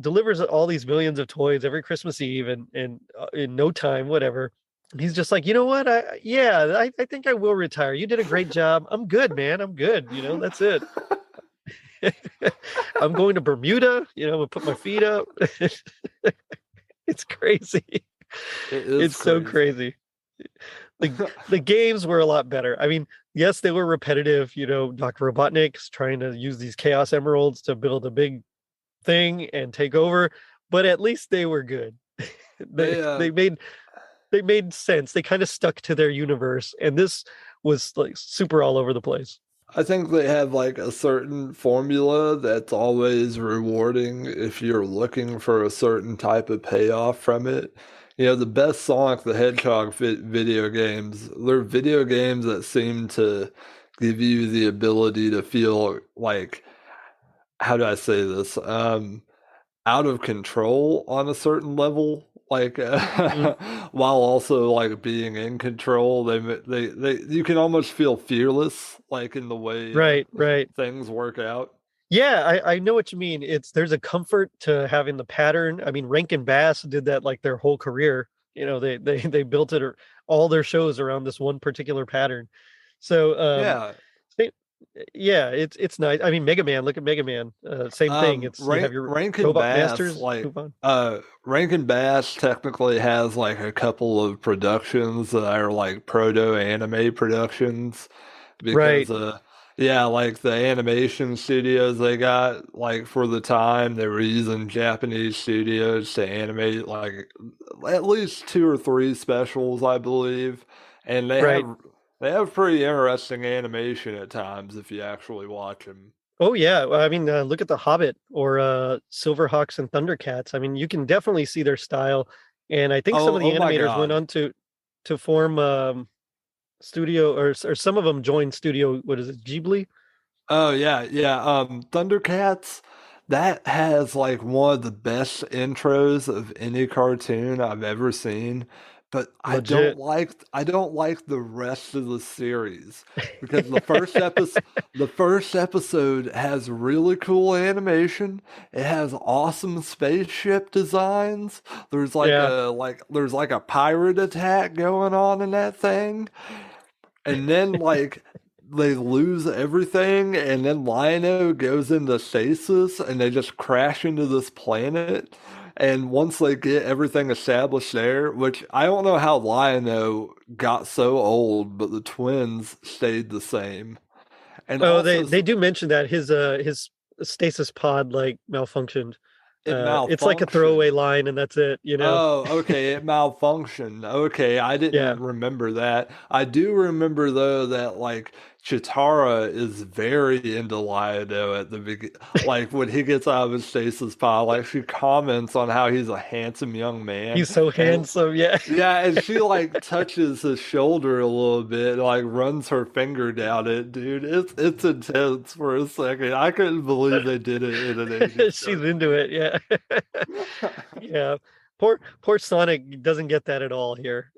delivers all these millions of toys every Christmas Eve, and in no time, whatever, he's just like, you know what? I think I will retire. You did a great job. I'm good, man. I'm good. That's it. I'm going to Bermuda. I'm gonna put my feet up. It's crazy. It is It's so crazy. The games were a lot better. I mean, yes, they were repetitive. Dr. Robotnik's trying to use these Chaos Emeralds to build a big thing and take over, but at least they were good. They made sense. They kind of stuck to their universe, and this was like super all over the place. I think they have like a certain formula that's always rewarding if you're looking for a certain type of payoff from it. The best Sonic the Hedgehog video games, they're video games that seem to give you the ability to feel like, how do I say this? Out of control on a certain level, like Mhm. while also like being in control. They you can almost feel fearless, like in the way Right. things work out. Yeah, I know what you mean. There's a comfort to having the pattern. I mean, Rankin Bass did that like their whole career. They built all their shows around this one particular pattern. So Yeah. sa- yeah, it's nice. I mean, Mega Man. Look at Mega Man. Same thing. It's you have your Rankin Robot Bass, Masters. like Move on. Rankin Bass technically has like a couple of productions that are like proto anime productions Right. because yeah, like the animation studios they got, like for the time they were using Japanese studios to animate like at least 2 or 3 specials, I believe, and Right. they have pretty interesting animation at times if you actually watch them. Oh yeah. Well, I mean, look at The Hobbit or Silverhawks and Thundercats. I mean, you can definitely see their style, and I think some Oh, of the oh my animators went God. on to form studio, or some of them joined studio. What is it, Ghibli? Oh yeah, yeah. Thundercats, that has like one of the best intros of any cartoon I've ever seen but Legit. I don't like the rest of the series because the first episode has really cool animation. It has awesome spaceship designs. Yeah. There's like a pirate attack going on in that thing. And then like they lose everything, and then Lion-O goes into stasis, and they just crash into this planet. And once they get everything established there, which I don't know how Lion-O got so old, but the twins stayed the same. And Oh, also, they do mention that his stasis pod like malfunctioned. it It's like a throwaway malfunctioned. line, and that's it. Oh, okay, it malfunctioned. Okay, I Yeah. didn't remember that. I do remember though that like Chitara is very into Lion-O at the beginning. Like when he gets out of his stasis pod, like she comments on how he's a handsome young man, He's so and handsome. Yeah. yeah, and she like touches his shoulder a little bit, like runs her finger down it, dude. It's intense for a second. I couldn't believe they did it in an 80s She's into it. Yeah. Yeah. Poor Sonic doesn't get that at all here.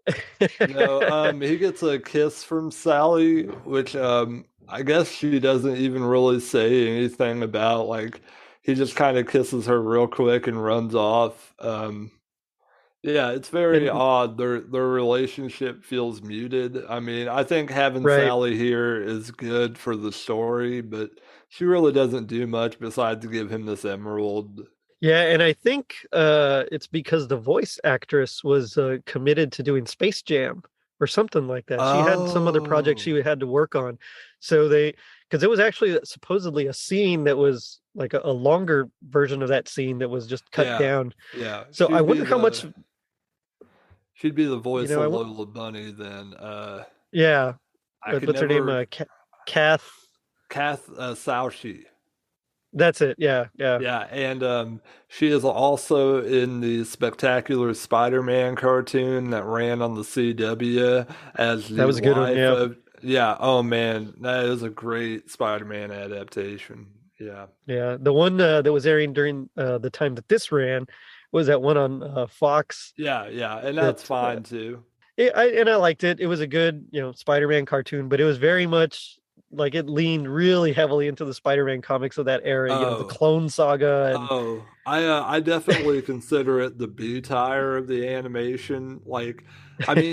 No, he gets a kiss from Sally, which I guess she doesn't even really say anything about. Like, he just kind of kisses her real quick and runs off. Yeah, it's very And odd. Their relationship feels muted. I mean, I think having right. Sally here is good for the story, but she really doesn't do much besides give him this emerald. Yeah, and I think it's because the voice actress was committed to doing Space Jam or something like that. She had some other project Oh, she had to work on. So because it was actually supposedly a scene that was like a longer version of that scene that was just cut yeah, down. yeah. So I wonder how much, She'd be the voice I of want, Lola Bunny then. yeah, I could what's her name? never Kath. Kath Soushi. That's it. Yeah, yeah. Yeah, and she is also in the Spectacular Spider-Man cartoon that ran on the CW as That the was a good one. wife Yeah, of. Yeah, oh man, that is a great Spider-Man adaptation. Yeah. yeah. The one that was airing during the time that this ran was that one on Fox Yeah, yeah, and that's that fine too. and I liked it. It was a good, Spider-Man cartoon, but it was very much like it leaned really heavily into the Spider-Man comics of that era, the Oh, Clone Saga and oh, I definitely consider it the B tire of the animation. Like, I mean,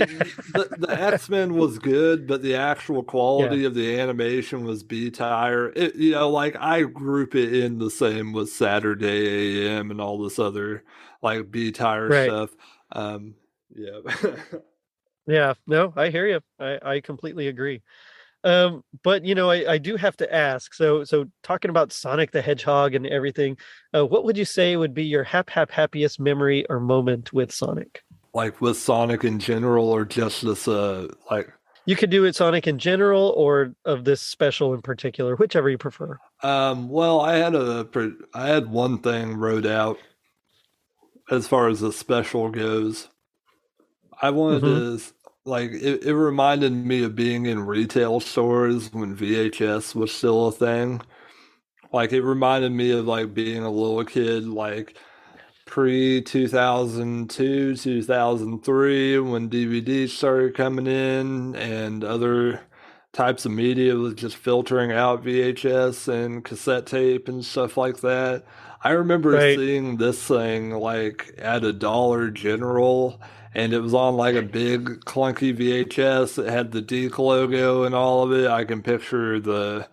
the X-Men was good, but the actual yeah, quality of the animation was B tire. Like I group it in the same with Saturday AM and all this other like B tire right. stuff. Um, yeah. Yeah, no, I hear you. I completely agree. But I do have to ask. So talking about Sonic the Hedgehog and everything, what would you say would be your happiest memory or moment with Sonic? Like with Sonic in general, or just this like You could do it Sonic in general or of this special in particular, whichever you prefer. well, I had one thing wrote out as far as the special goes. I wanted Hmm. to like it reminded me of being in retail stores when VHS was still a thing. Like it reminded me of like being a little kid, like pre 2002, 2003 when DVDs started coming in and other types of media was just filtering out VHS and cassette tape and stuff like that. I remember Right. seeing this thing like at a Dollar General, and it was on like a big clunky VHS. It had the Deke logo and all of it. I can picture the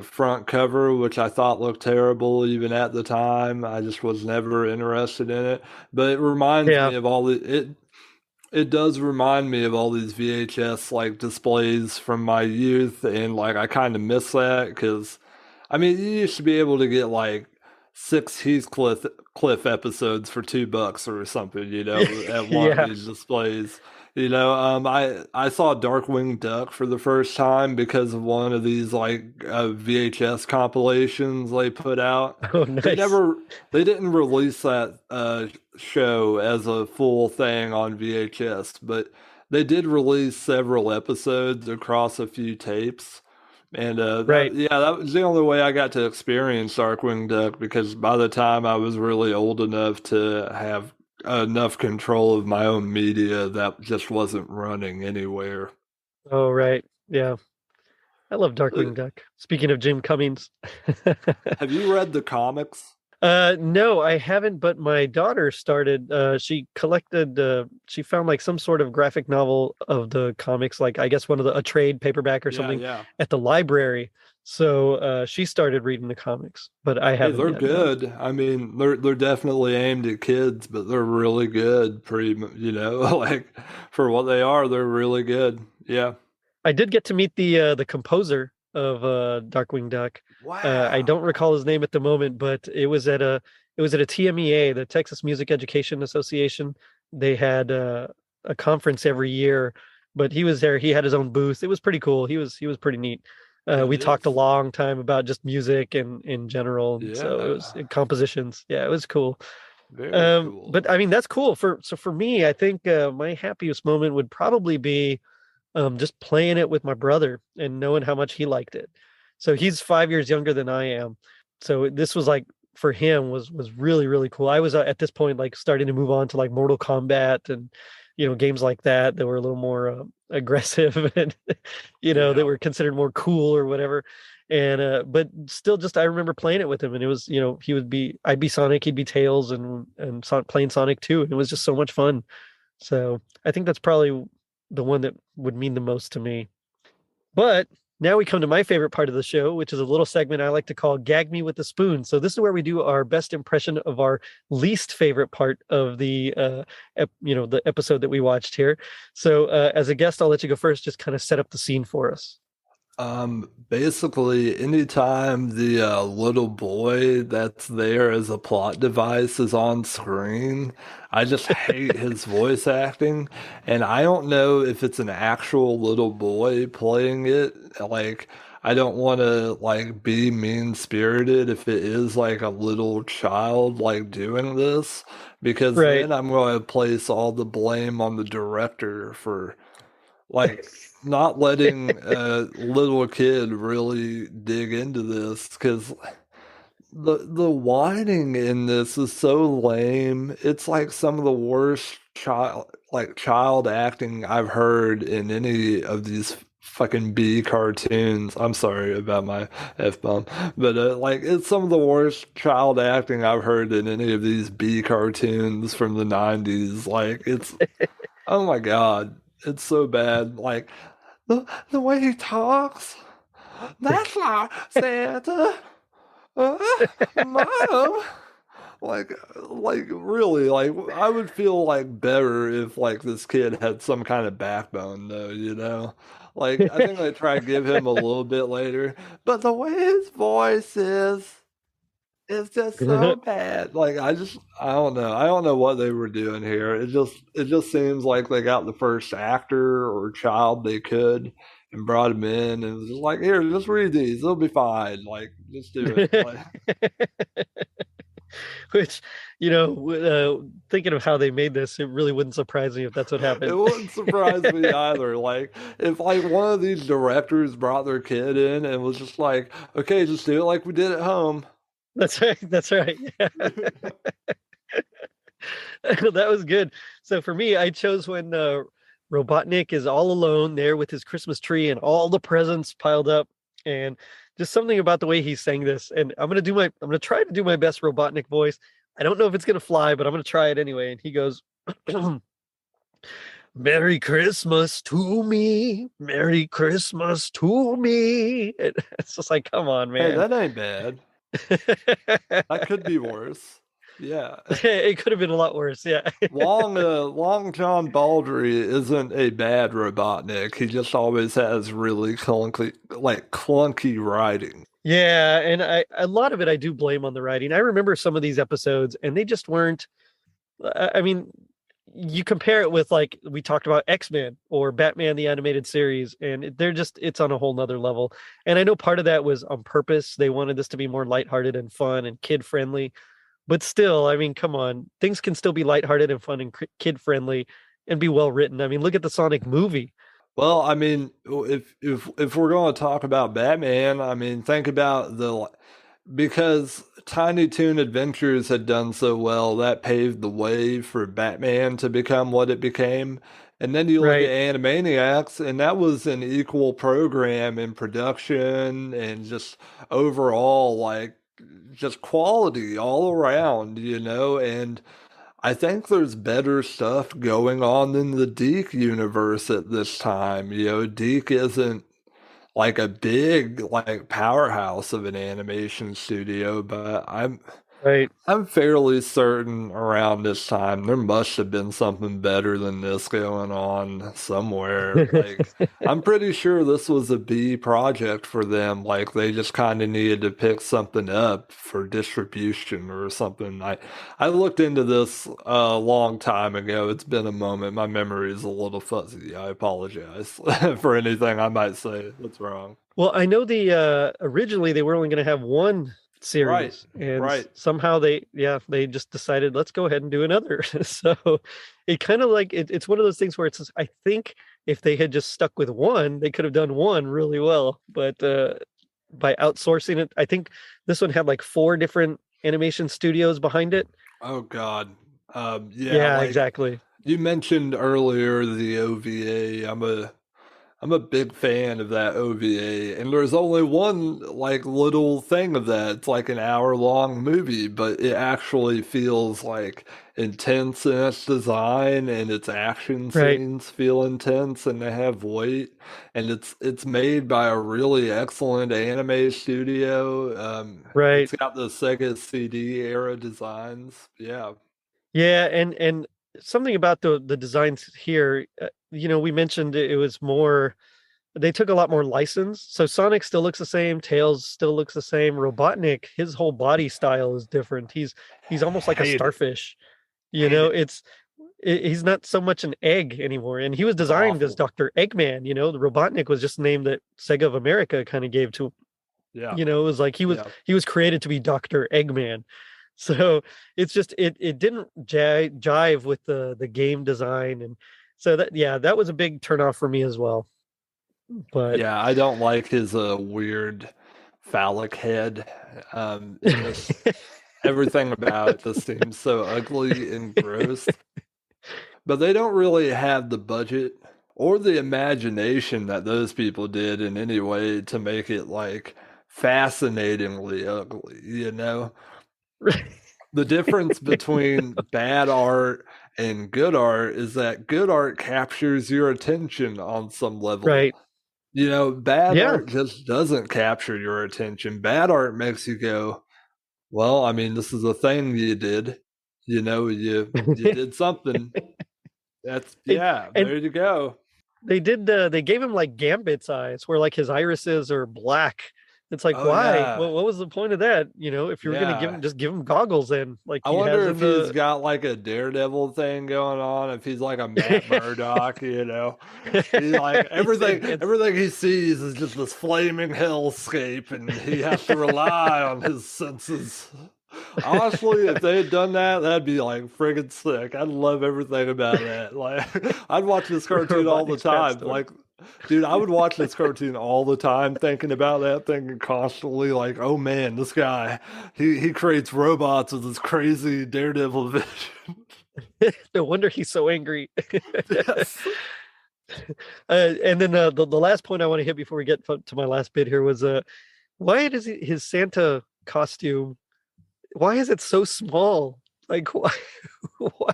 front cover, which I thought looked terrible even at the time. I just was never interested in it. But it reminds Yeah. me of all the it does remind me of all these VHS like displays from my youth, and like I kind of miss that because I mean you used to be able to get like six Cliff episodes for $2 or something, at one of Yeah. these displays. I saw Darkwing Duck for the first time because of one of these like VHS compilations they put out. Oh, They nice. never, they didn't release that show as a full thing on VHS, but they did release several episodes across a few tapes. And Right. that was the only way I got to experience Darkwing Duck because by the time I was really old enough to have enough control of my own media that just wasn't running anywhere. Oh, right. Yeah. I love Uh, Darkwing Duck. Speaking of Jim Cummings. Have you read the comics? No, I haven't, but my daughter started, she collected, she found like some sort of graphic novel of the comics, like I guess one of a trade paperback or Yeah, something yeah. at the library. So she started reading the comics, but I Hey, haven't they're yet. No. good. I mean, they're definitely aimed at kids, but they're really good. Like for what they are, they're really good. Yeah. I did get to meet the composer of Darkwing Duck. I don't Wow. recall his name at the moment, but it was at a TMEA, the Texas Music Education Association. They had a conference every year, but he was there. He had his own booth. It was pretty cool. He was pretty neat. It We talked a is. long time about just music and in general. And so it was Yeah. compositions. Yeah, it was cool. Very But cool. I mean that's cool. For me, I think my happiest moment would probably be just playing it with my brother and knowing how much he liked it. So he's 5 years younger than I am. So this was like for him was really really cool. I was at this point like starting to move on to like Mortal Kombat and games like that that were a little more aggressive and that Yeah. were considered more cool or whatever. And but still just I remember playing it with him and it was I'd be Sonic, he'd be Tails and playing Sonic too. And it was just so much fun. So I think that's probably the one that would mean the most to me. But now we come to my favorite part of the show, which is a little segment I like to call Gag Me with the Spoon. So this is where we do our best impression of our least favorite part of the episode that we watched here. So as a guest, I'll let you go first, just kind of set up the scene for us. Basically, anytime the little boy that's there as a plot device is on screen, I just hate his voice acting. And I don't know if it's an actual little boy playing it. Like, I don't want to like be mean-spirited if it is like a little child like doing this, because Right. then I'm going to place all the blame on the director for like not letting a little kid really dig into this because the whining in this is so lame. It's like some of the worst child acting I've heard in any of these fucking B cartoons. I'm sorry about my F bomb, but like it's some of the worst child acting I've heard in any of these B cartoons from the 90s. Like it's oh my God, it's so bad. Like the way he talks, that's not Santa. Uh, Mom. Like really, like I would feel like better if like this kid had some kind of backbone though, you know? Like I think they try to give him a little bit later, but the way his voice is. It's just so bad. Like I don't know. I don't know what they were doing here. It just seems like they got the first actor or child they could and brought him in and was just like, here, just read these. It'll be fine. Like, just do it. Like Which, thinking of how they made this, it really wouldn't surprise me if that's what it happened. wouldn't surprise me either. Like if like one of these directors brought their kid in and was just like, okay, just do it like we did at home. That's right. That's right. Yeah. That was good. So for me, I chose when Robotnik is all alone there with his Christmas tree and all the presents piled up, and just something about the way he sang this. And I'm gonna try to do my best Robotnik voice. I don't know if it's gonna fly, but I'm gonna try it anyway. And he goes, "Merry Christmas to me, Merry Christmas to me." And it's just like, come on, Hey, man. that ain't bad. That could be worse. Yeah. It could have been a lot worse. Yeah. Long John Baldry isn't a bad Robotnik. He just always has really clunky writing. Yeah, and a lot of it I do blame on the writing. I remember some of these episodes and they just weren't I mean, you compare it with like we talked about X-Men or Batman the animated series and it's on a whole nother level. And I know part of that was on purpose. They wanted this to be more lighthearted and fun and kid friendly. But still, I mean, come on. Things can still be lighthearted and fun and kid friendly and be well written. I mean, look at the Sonic movie. Well, I mean, if we're going to talk about Batman, I mean, think about the because Tiny Toon Adventures had done so well, that paved the way for Batman to become what it became. And then you look at Right. Animaniacs, and that was an equal program in production and just overall, like, just quality all around, And I think there's better stuff going on in the Deke universe at this time. Deke isn't like a big like powerhouse of an animation studio, but Right. I'm fairly certain around this time there must have been something better than this going on somewhere. Like, I'm pretty sure this was a B project for them. Like, they just kind of needed to pick something up for distribution or something. I looked into this a long time ago. It's been a moment. My memory is a little fuzzy. I apologize for anything I might say that's wrong. Well, I know originally they were only going to have one Right, series, and right. somehow they just decided, let's go ahead and do another. So it kind of like it's one of those things where I think if they had just stuck with one, they could have done one really well. But by outsourcing it, I think this one had like 4 different animation studios behind it. Oh God. Yeah, Yeah, like exactly. you mentioned earlier the OVA. I'm a big fan of that OVA, and there's only one like little thing of that. It's like an hour-long movie, but it actually feels like intense in its design, and its action Right. scenes feel intense and they have weight. And it's made by a really excellent anime studio. Right. It's got the Sega CD era designs. Yeah. Yeah, and something about the designs here, we mentioned it was more, they took a lot more license. So Sonic still looks the same, Tails still looks the same. Robotnik, his whole body style is different. He's almost like a Hate it. starfish. Hate it. He's not so much an egg anymore. And he was It's designed as awful. Dr. Eggman, the Robotnik was just a name that Sega of America kind of gave to him. Yeah. It was like Yeah. he was created to be Dr. Eggman. So it's just it didn't jive with the game design, and so that was a big turnoff for me as well. But Yeah, I don't like his weird phallic head. It just everything about it just seems so ugly and gross. But they don't really have the budget or the imagination that those people did in any way to make it like fascinatingly ugly. The difference between bad art and good art is that good art captures your attention on some level. right, Bad yeah, art just doesn't capture your attention. Bad art makes you go, well, I mean, this is a thing you did. You did something. That's and, yeah, and there you go. they gave him like Gambit's eyes, where like his irises are black. It's like, Oh why? yeah. What was the point of that? If you were gonna Yeah. just give him goggles, then like I he has wonder in if he's the. got like a Daredevil thing going on, if he's like a Matt Murdock. He like He's advanced. everything he sees is just this flaming hellscape, and he has to rely on his senses. Honestly, if they had done that, that'd be like friggin' sick. I'd love everything about that. Like, I'd watch this cartoon all the Robotnik's Pet time. Store. Like, dude, I would watch this cartoon all the time, thinking about that thing and constantly like, oh man, this guy, he creates robots with this crazy Daredevil vision. No wonder he's so angry. Yes. And then the last point I want to hit before we get to my last bit here was why does his Santa costume, why is it so small? Like why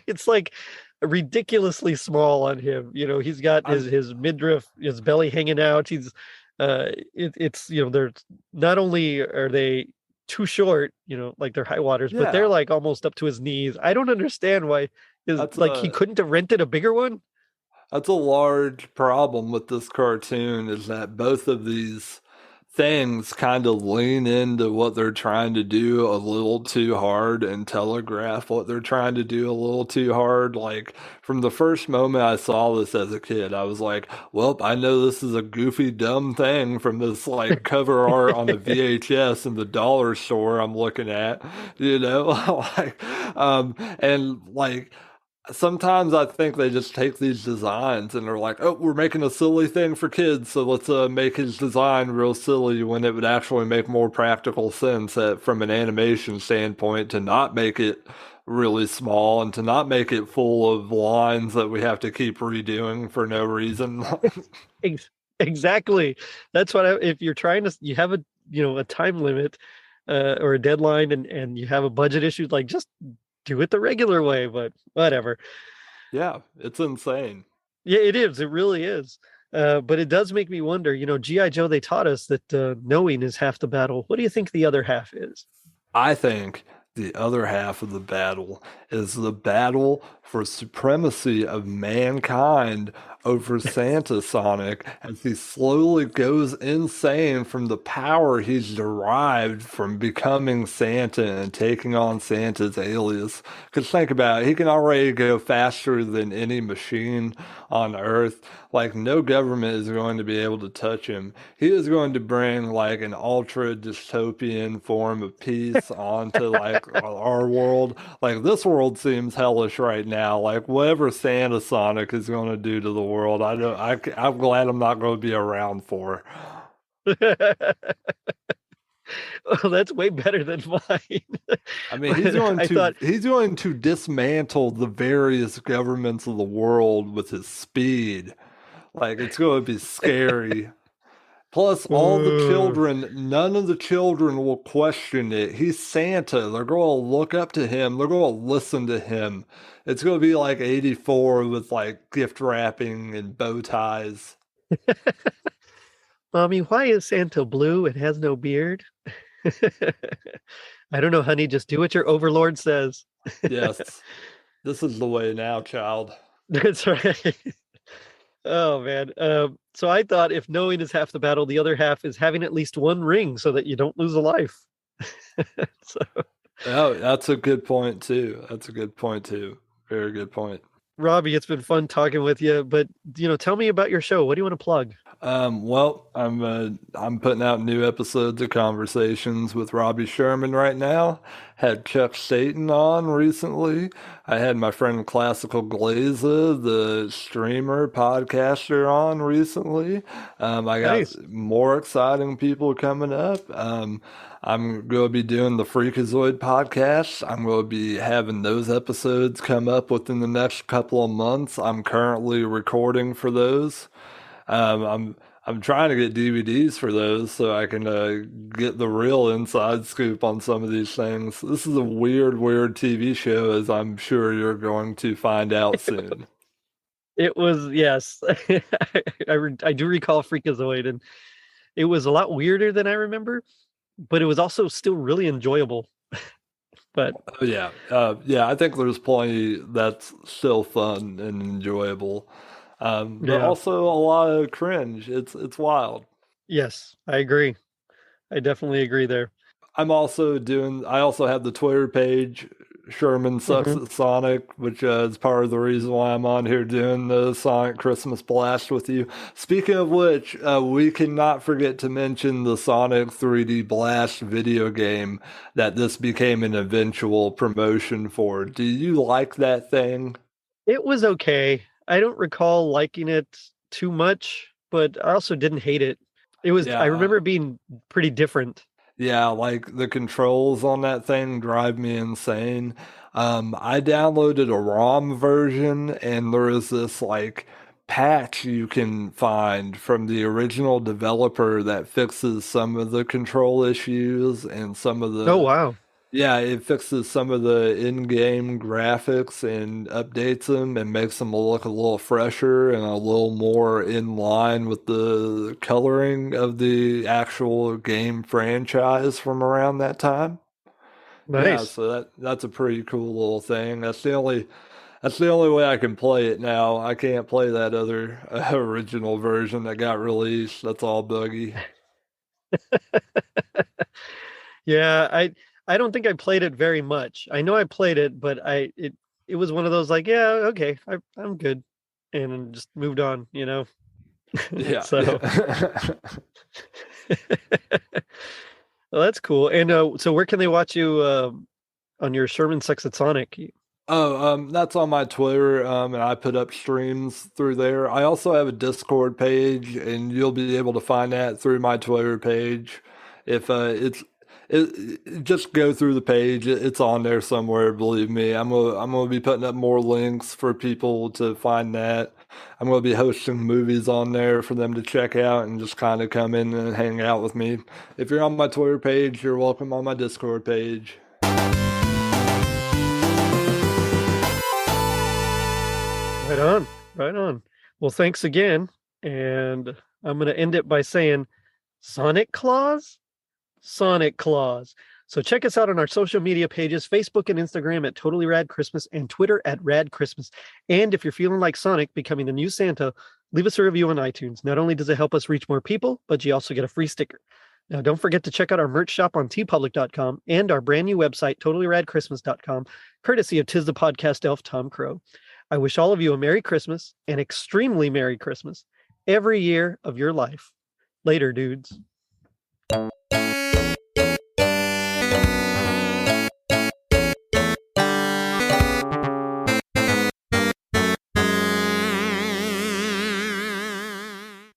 it's like ridiculously small on him. He's got his midriff, his belly hanging out. It's they're not only are they too short, like they're high waters, but they're Yeah, like almost up to his knees. I don't understand why that's like he a couldn't have rented a bigger one. that's a large problem with this cartoon is that both of these things kind of lean into what they're trying to do a little too hard and telegraph what they're trying to do a little too hard. Like from the first moment I saw this as a kid, I was like, well, I know this is a goofy, dumb thing from this like cover art on the VHS in the dollar store I'm looking at, like, and like, sometimes I think they just take these designs and they're like, oh, we're making a silly thing for kids, so let's make his design real silly when it would actually make more practical sense from an animation standpoint to not make it really small and to not make it full of lines that we have to keep redoing for no reason. Exactly. That's what if you're trying to, you have a time limit or a deadline and you have a budget issue, like just do it the regular way, but whatever. Yeah, it's insane. Yeah, it is. It really is. But it does make me wonder, G.I. Joe, they taught us that knowing is half the battle. What do you think the other half is? I think the other half of the battle is the battle for supremacy of mankind over Santa Sonic as he slowly goes insane from the power he's derived from becoming Santa and taking on Santa's alias. Because think about it, he can already go faster than any machine on Earth. Like, no government is going to be able to touch him. He is going to bring like an ultra dystopian form of peace onto like our world. Like, this world seems hellish right now. Like, whatever Santa Sonic is going to do to the world, I'm glad I'm not going to be around for. Well, that's way better than mine. I mean, he's going to dismantle the various governments of the world with his speed. Like, it's going to be scary. Plus, all the children, none of the children will question it. He's Santa. They're going to look up to him. They're going to listen to him. It's going to be like 84 with like gift wrapping and bow ties. Mommy, why is Santa blue and has no beard? I don't know, honey. Just do what your overlord says. Yes. This is the way now, child. That's right. Oh, man. So I thought if knowing is half the battle, the other half is having at least one ring so that you don't lose a life. So, Oh, that's a good point, too. Very good point. Robbie, it's been fun talking with you, but tell me about your show. What do you want to plug? Well, I'm putting out new episodes of Conversations with Robbie Sherman right now. Had Chuck Staten on recently. I had my friend Classical Glazer, the streamer podcaster, on recently. I got Nice. more exciting people coming up. I'm going to be doing the Freakazoid podcast. I'm going to be having those episodes come up within the next couple of months. I'm currently recording for those. I'm trying to get DVDs for those so I can get the real inside scoop on some of these things. This is a weird TV show, as I'm sure you're going to find out soon. It was, yes. I do recall Freakazoid, and it was a lot weirder than I remember, but it was also still really enjoyable. But yeah, I think there's plenty that's still fun and enjoyable. But also a lot of cringe. It's wild. Yes, I agree. I definitely agree there. I also have the Twitter page, Sherman Sucks at Sonic, which is part of the reason why I'm on here doing the Sonic Christmas Blast with you. Speaking of which, we cannot forget to mention the Sonic 3D Blast video game that this became an eventual promotion for. Do you like that thing? It was okay. I don't recall liking it too much, but I also didn't hate it. I remember it being pretty different. Yeah, like the controls on that thing drive me insane. I downloaded a ROM version and there is this like patch you can find from the original developer that fixes some of the control issues and some of the Oh, wow. Yeah, it fixes some of the in-game graphics and updates them and makes them look a little fresher and a little more in line with the coloring of the actual game franchise from around that time. Yeah, Nice. so that's a pretty cool little thing. That's the only way I can play it now. I can't play that other original version that got released. That's all buggy. Yeah, I don't think I played it very much. I know I played it, but it was one of those like, yeah, okay, I'm good, and just moved on, Yeah. So well, that's cool. And so where can they watch you on your Sherman Sucks at Sonic? Oh, that's on my Twitter, and I put up streams through there. I also have a Discord page, and you'll be able to find that through my Twitter page. If just go through the page. It's on there somewhere. Believe me, I'm gonna be putting up more links for people to find that. I'm gonna be hosting movies on there for them to check out and just kind of come in and hang out with me. If you're on my Twitter page, you're welcome on my Discord page. Right on, right on. Well, thanks again. And I'm going to end it by saying Sonic Claus? Sonic Claus. So check us out on our social media pages, Facebook and Instagram at Totally Rad Christmas and Twitter at Rad Christmas. And if you're feeling like Sonic becoming the new Santa, leave us a review on iTunes. Not only does it help us reach more people, but you also get a free sticker. Now, don't forget to check out our merch shop on tpublic.com and our brand new website, totallyradchristmas.com, courtesy of Tis the Podcast Elf Tom Crow. I wish all of you a Merry Christmas, an extremely Merry Christmas, every year of your life. Later, dudes.